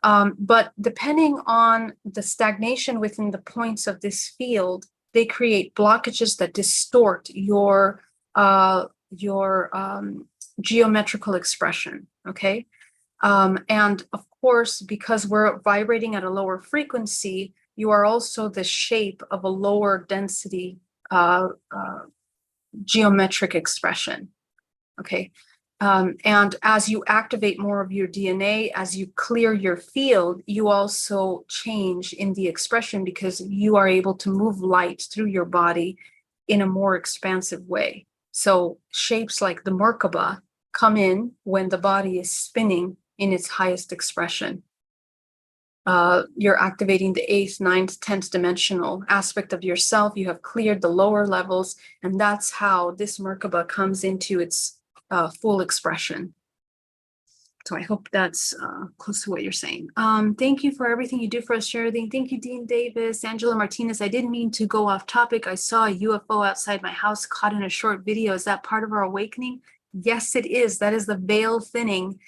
But depending on the stagnation within the points of this field, they create blockages that distort your geometrical expression, okay? And of course, because we're vibrating at a lower frequency, you are also the shape of a lower density geometric expression, okay? And as you activate more of your DNA, as you clear your field, you also change in the expression because you are able to move light through your body in a more expansive way. So shapes like the Merkaba come in when the body is spinning in its highest expression. You're activating the 8th, 9th, 10th dimensional aspect of yourself. You have cleared the lower levels, and that's how this Merkaba comes into its full expression. So I hope that's close to what you're saying. Thank you for everything you do for us, Sherilyn. Thank you, Dean Davis, Angela Martinez. I didn't mean to go off topic. I saw a UFO outside my house caught in a short video. Is that part of our awakening? Yes, it is. That is the veil thinning.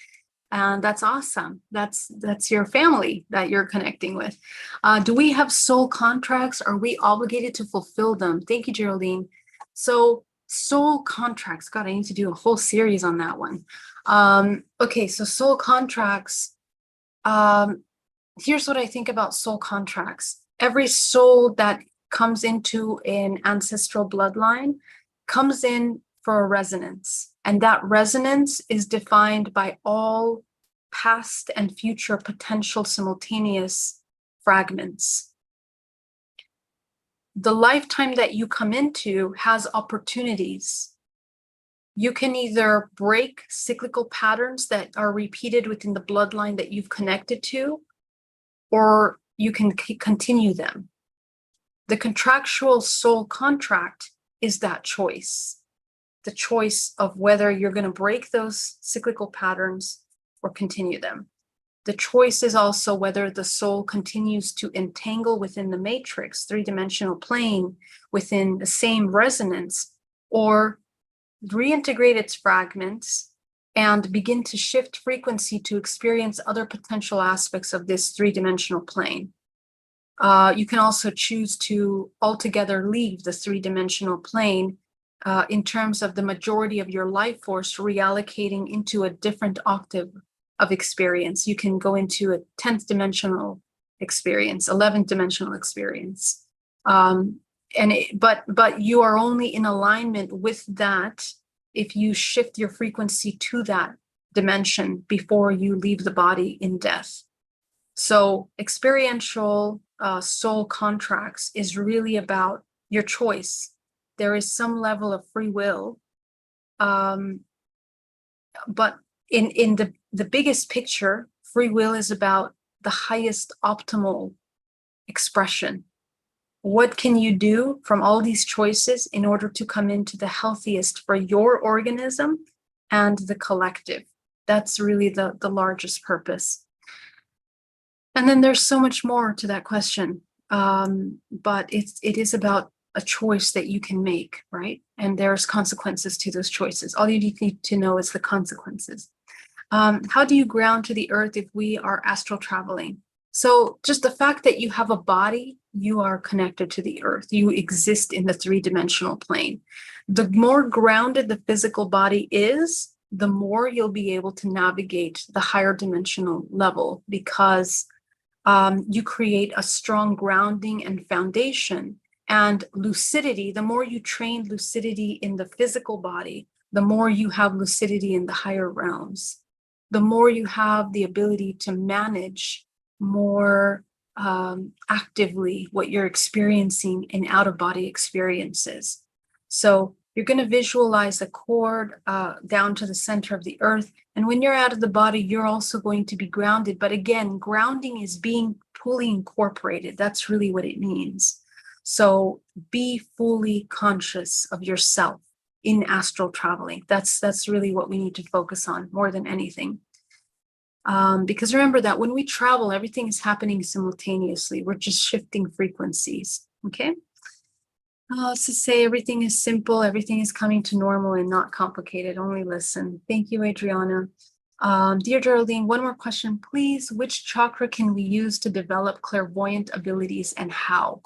And that's awesome. That's your family that you're connecting with. Do we have soul contracts? Are we obligated to fulfill them? Thank you, Geraldine. So soul contracts, God, I need to do a whole series on that one. Okay, so soul contracts. Here's what I think about soul contracts. Every soul that comes into an ancestral bloodline comes in for a resonance. And that resonance is defined by all past and future potential simultaneous fragments. The lifetime that you come into has opportunities. You can either break cyclical patterns that are repeated within the bloodline that you've connected to, or you can continue them. The contractual soul contract is that choice. The choice of whether you're going to break those cyclical patterns or continue them. The choice is also whether the soul continues to entangle within the matrix, three-dimensional plane, within the same resonance, or reintegrate its fragments and begin to shift frequency to experience other potential aspects of this three-dimensional plane. You can also choose to altogether leave the three-dimensional plane in terms of the majority of your life force reallocating into a different octave of experience. You can go into a 10th dimensional experience, 11th dimensional experience. But you are only in alignment with that if you shift your frequency to that dimension before you leave the body in death. So experiential soul contracts is really about your choice. There is some level of free will, but in the biggest picture, free will is about the highest optimal expression. What can you do from all these choices in order to come into the healthiest for your organism and the collective? That's really the largest purpose. And then there's so much more to that question, but it is about a choice that you can make, right? And there's consequences to those choices. All you need to know is the consequences. How do you ground to the earth if we are astral traveling? So just the fact that you have a body, you are connected to the earth. You exist in the three-dimensional plane. The more grounded the physical body is, the more you'll be able to navigate the higher dimensional level, because you create a strong grounding and foundation. And lucidity, the more you train lucidity in the physical body, the more you have lucidity in the higher realms. The more you have the ability to manage more actively what you're experiencing in out-of-body experiences. So you're going to visualize a cord down to the center of the earth. And when you're out of the body, you're also going to be grounded. But again, grounding is being fully incorporated. That's really what it means. So be fully conscious of yourself in astral traveling. That's really what we need to focus on more than anything. Because remember that when we travel, everything is happening simultaneously. We're just shifting frequencies, okay? Let's just say everything is simple, everything is coming to normal and not complicated. Only listen. Thank you, Adriana. Dear Geraldine, one more question, please. Which chakra can we use to develop clairvoyant abilities and how?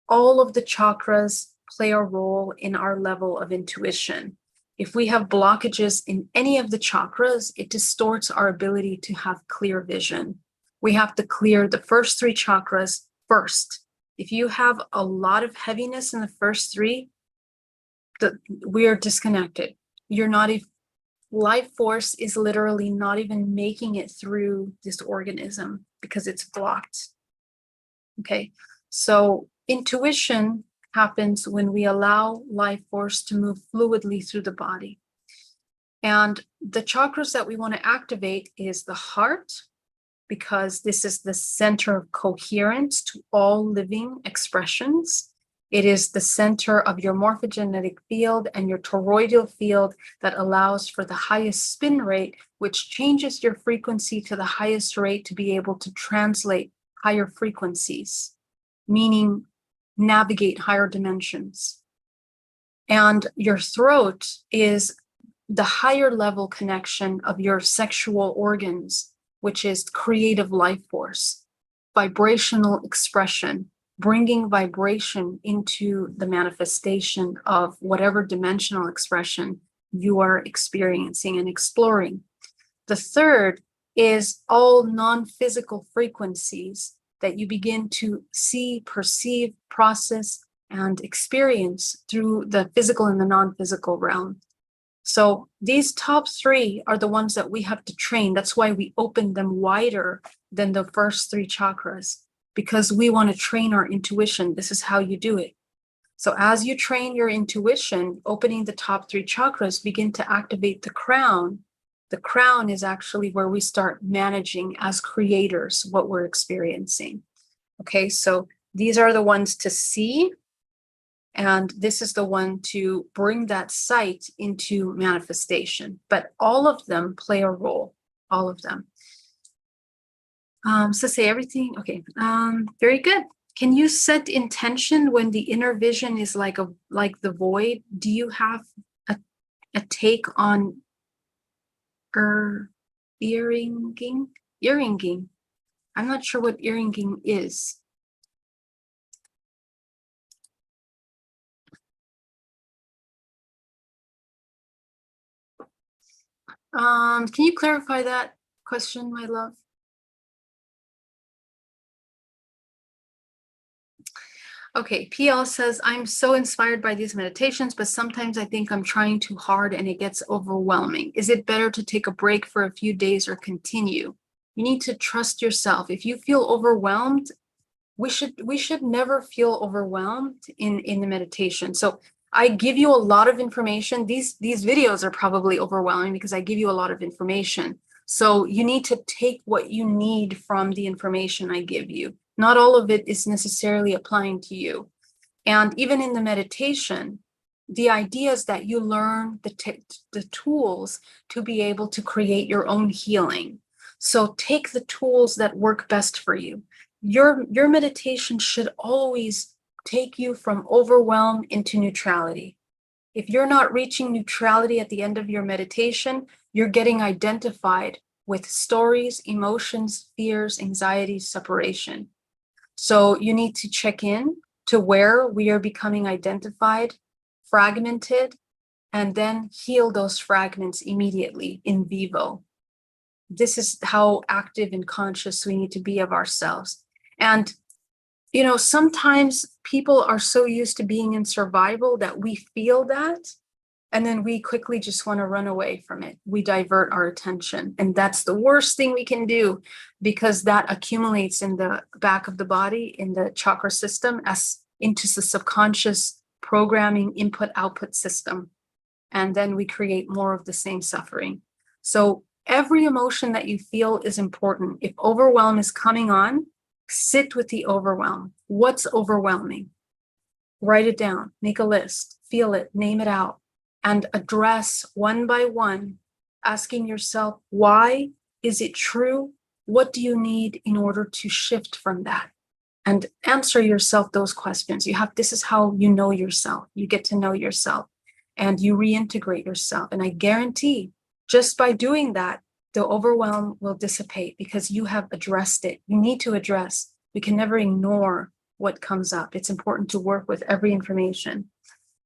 All of the chakras play a role in our level of intuition. If we have blockages in any of the chakras, it distorts our ability to have clear vision. We have to clear the first three chakras first. If you have a lot of heaviness in the first three, we are disconnected. You're not even, life force is literally not even making it through this organism because it's blocked. Okay, so intuition happens when we allow life force to move fluidly through the body. And the chakras that we want to activate is the heart, because this is the center of coherence to all living expressions. It is the center of your morphogenetic field and your toroidal field that allows for the highest spin rate, which changes your frequency to the highest rate to be able to translate higher frequencies, meaning navigate higher dimensions. And your throat is the higher level connection of your sexual organs, which is creative life force, vibrational expression, bringing vibration into the manifestation of whatever dimensional expression you are experiencing and exploring. The third is all non-physical frequencies that you begin to see, perceive, process, and experience through the physical and the non-physical realm. So these top three are the ones that we have to train. That's why we open them wider than the first three chakras, because we want to train our intuition. This is how you do it. So as you train your intuition, opening the top three chakras, begin to activate the crown. The crown is actually where we start managing as creators what we're experiencing. Okay, so these are the ones to see. And this is the one to bring that sight into manifestation. But all of them play a role, all of them. So say everything, okay, very good. Can you set intention when the inner vision is like the void? Do you have a take on earringing? Earringing. I'm not sure what earringing is. Can you clarify that question, my love? Okay, PL says, I'm so inspired by these meditations, but sometimes I think I'm trying too hard and it gets overwhelming. Is it better to take a break for a few days or continue? You need to trust yourself. If you feel overwhelmed, we should never feel overwhelmed in the meditation. So I give you a lot of information. These videos are probably overwhelming because I give you a lot of information. So you need to take what you need from the information I give you. Not all of it is necessarily applying to you. And even in the meditation, the idea is that you learn the tools to be able to create your own healing. So take the tools that work best for you. Your meditation should always take you from overwhelm into neutrality. If you're not reaching neutrality at the end of your meditation, you're getting identified with stories, emotions, fears, anxieties, separation. So you need to check in to where we are becoming identified, fragmented, and then heal those fragments immediately in vivo. This is how active and conscious we need to be of ourselves. And, you know, sometimes people are so used to being in survival that we feel that, and then we quickly just want to run away from it. We divert our attention. And that's the worst thing we can do, because that accumulates in the back of the body, in the chakra system, as into the subconscious programming input-output system. And then we create more of the same suffering. So every emotion that you feel is important. If overwhelm is coming on, sit with the overwhelm. What's overwhelming? Write it down, make a list, feel it, name it out, and address one by one, asking yourself, why is it true? What do you need in order to shift from that? And answer yourself those questions. This is how you know yourself. You get to know yourself and you reintegrate yourself. And I guarantee just by doing that, the overwhelm will dissipate because you have addressed it. You need to address. We can never ignore what comes up. It's important to work with every information.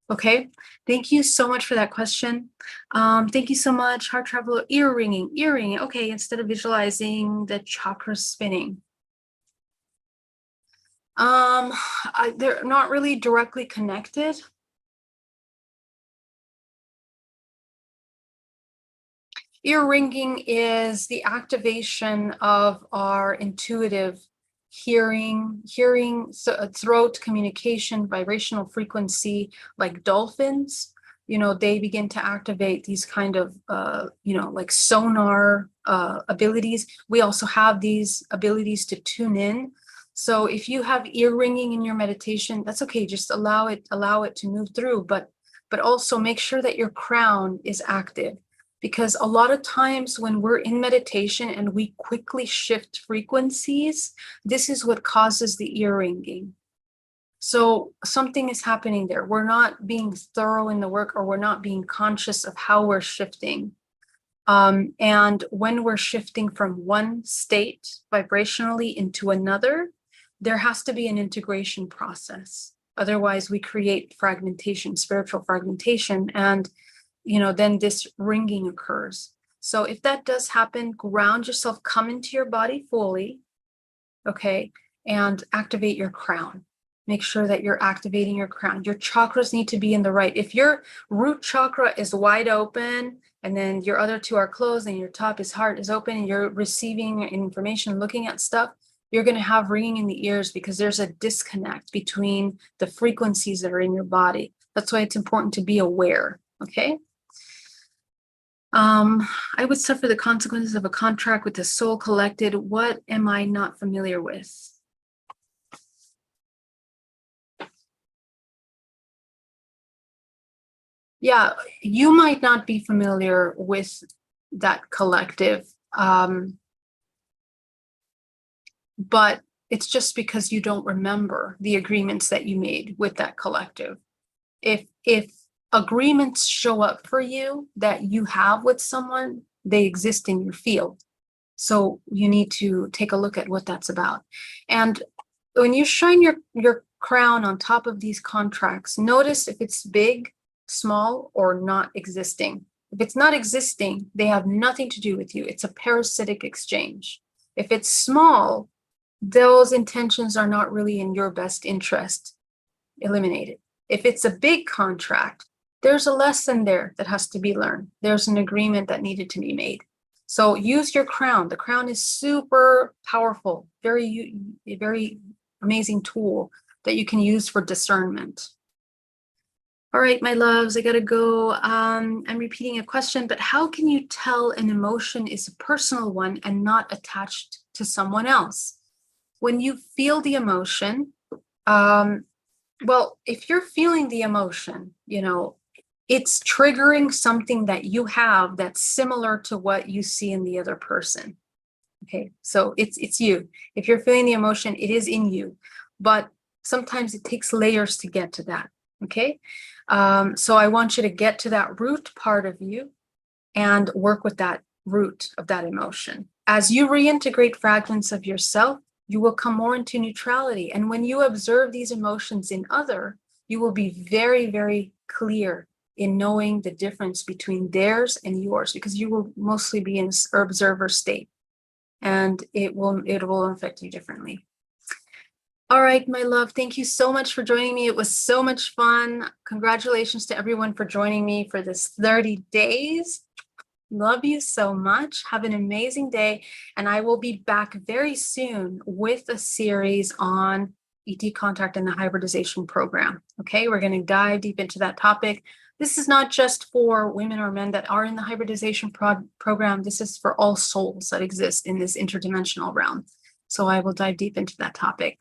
Okay, thank you so much for that question. Thank you so much, Heart Traveler. Ear ringing. Okay, instead of visualizing the chakras spinning. They're not really directly connected. Ear ringing is the activation of our intuitive hearing, throat communication, vibrational frequency, like dolphins. You know, they begin to activate these kind of, like sonar abilities. We also have these abilities to tune in. So if you have ear ringing in your meditation, that's okay. Just allow it to move through, but also make sure that your crown is active. Because a lot of times when we're in meditation and we quickly shift frequencies, this is what causes the ear ringing. So something is happening there. We're not being thorough in the work, or we're not being conscious of how we're shifting. And when we're shifting from one state vibrationally into another, there has to be an integration process. Otherwise, we create fragmentation, spiritual fragmentation, and then this ringing occurs. So if that does happen, ground yourself, come into your body fully, okay, and activate your crown. Make sure that you're activating your crown. Your chakras need to be in the right. If your root chakra is wide open, and then your other two are closed, and your top is heart is open, and you're receiving information, looking at stuff, you're going to have ringing in the ears because there's a disconnect between the frequencies that are in your body. That's why it's important to be aware, okay? I would suffer the consequences of a contract with the soul collected. What am I not familiar with? Yeah, you might not be familiar with that collective, but it's just because you don't remember the agreements that you made with that collective. If agreements show up for you that you have with someone, they exist in your field. So you need to take a look at what that's about. And when you shine your crown on top of these contracts, notice if it's big, small, or not existing. If it's not existing, they have nothing to do with you. It's a parasitic exchange. If it's small, those intentions are not really in your best interest. Eliminate it. If it's a big contract, there's a lesson there that has to be learned. There's an agreement that needed to be made. So use your crown. The crown is super powerful, very amazing tool that you can use for discernment. All right, my loves, I gotta go. I'm repeating a question, but how can you tell an emotion is a personal one and not attached to someone else? When you feel the emotion, well, if you're feeling the emotion, it's triggering something that you have that's similar to what you see in the other person. Okay, so it's you. If you're feeling the emotion, it is in you. But Sometimes it takes layers to get to that. Okay. So I want you to get to that root part of you and work with that root of that emotion. As you reintegrate fragments of yourself, you will come more into neutrality. And when you observe these emotions in other, you will be very, very clear in knowing the difference between theirs and yours, because you will mostly be in an observer state, and it will affect you differently. All right, my love, thank you so much for joining me. It was so much fun. Congratulations to everyone for joining me for this 30 days. Love you so much. Have an amazing day. And I will be back very soon with a series on ET contact and the hybridization program. Okay, we're going to dive deep into that topic. This is not just for women or men that are in the hybridization program. This is for all souls that exist in this interdimensional realm. So I will dive deep into that topic.